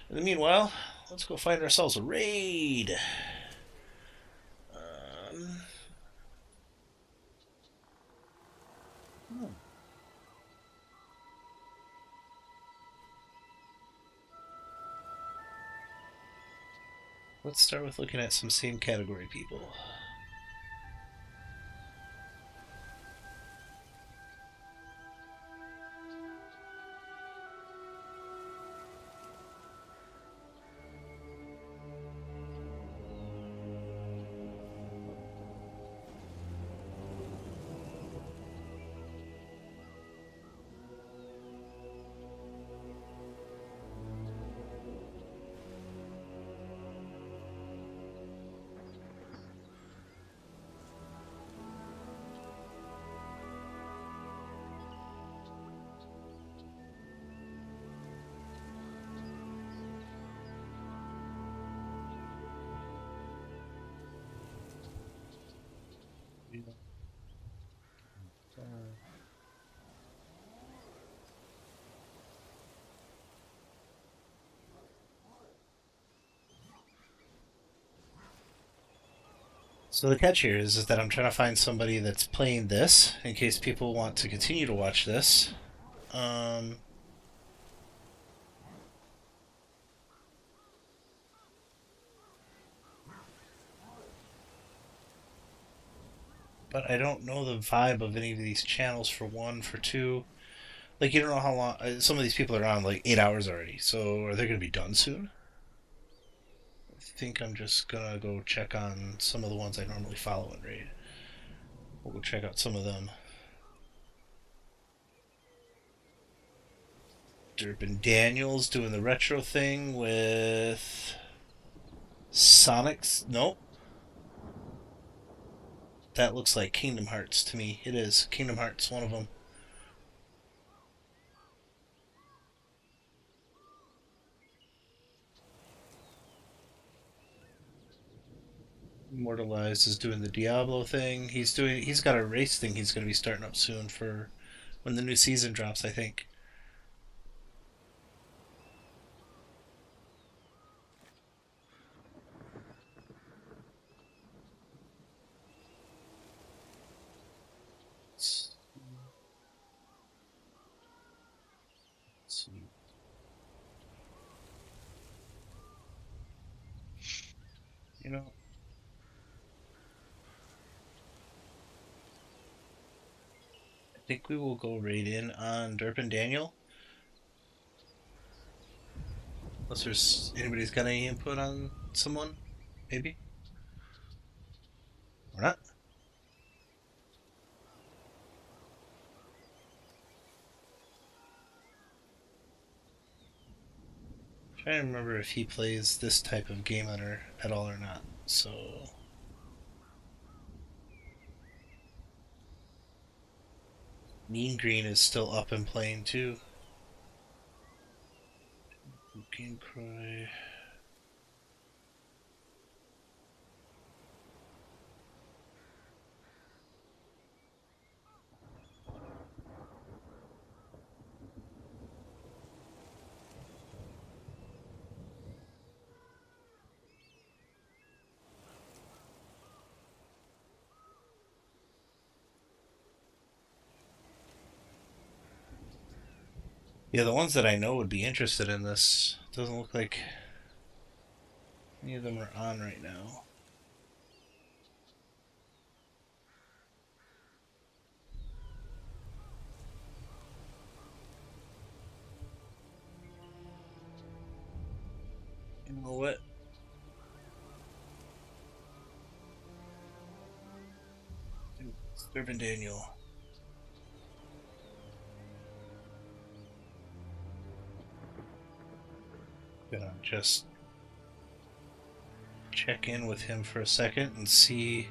In the meanwhile, let's go find ourselves a raid. Let's start with looking at some same category people. So the catch here is that I'm trying to find somebody that's playing this in case people want to continue to watch this. But I don't know the vibe of any of these channels, for one. For two, like, you don't know how long some of these people are on, like 8 hours already. So are they going to be done soon? I think I'm just gonna go check on some of the ones I normally follow and raid. We'll go check out some of them. Durbin Daniels doing the retro thing with Sonic's. Nope. That looks like Kingdom Hearts to me. It is. Kingdom Hearts, one of them. Immortalized is doing the Diablo thing. He's got a race thing he's going to be starting up soon for when the new season drops, I think. Let's see. You know, I think we will go right in on Derp and Daniel. Unless there's anybody's got any input on someone, maybe? Or not? I'm trying to remember if he plays this type of game at all or not. So Mean Green is still up and playing too. Game Cry. Yeah, the ones that I know would be interested in this. Doesn't look like any of them are on right now. You know what? Durban Daniel. Gonna just check in with him for a second and see.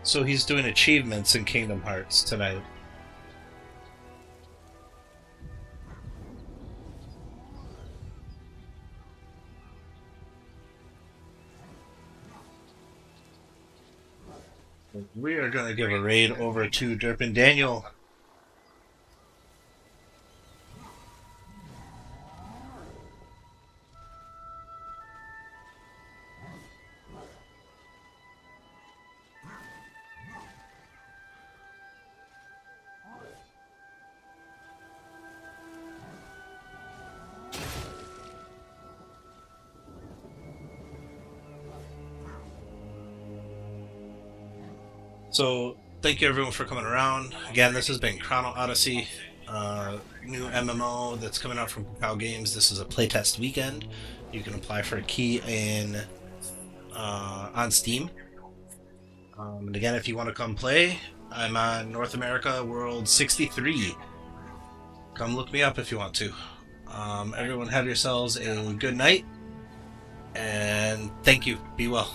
So he's doing achievements in Kingdom Hearts tonight. We are going to give a raid over to Derp and Daniel. So, thank you everyone for coming around. Again, this has been Chrono Odyssey, new MMO that's coming out from Cacao Games. This is a playtest weekend. You can apply for a key on Steam. And again, if you want to come play, I'm on North America World 63. Come look me up if you want to. Everyone have yourselves a good night, and thank you. Be well.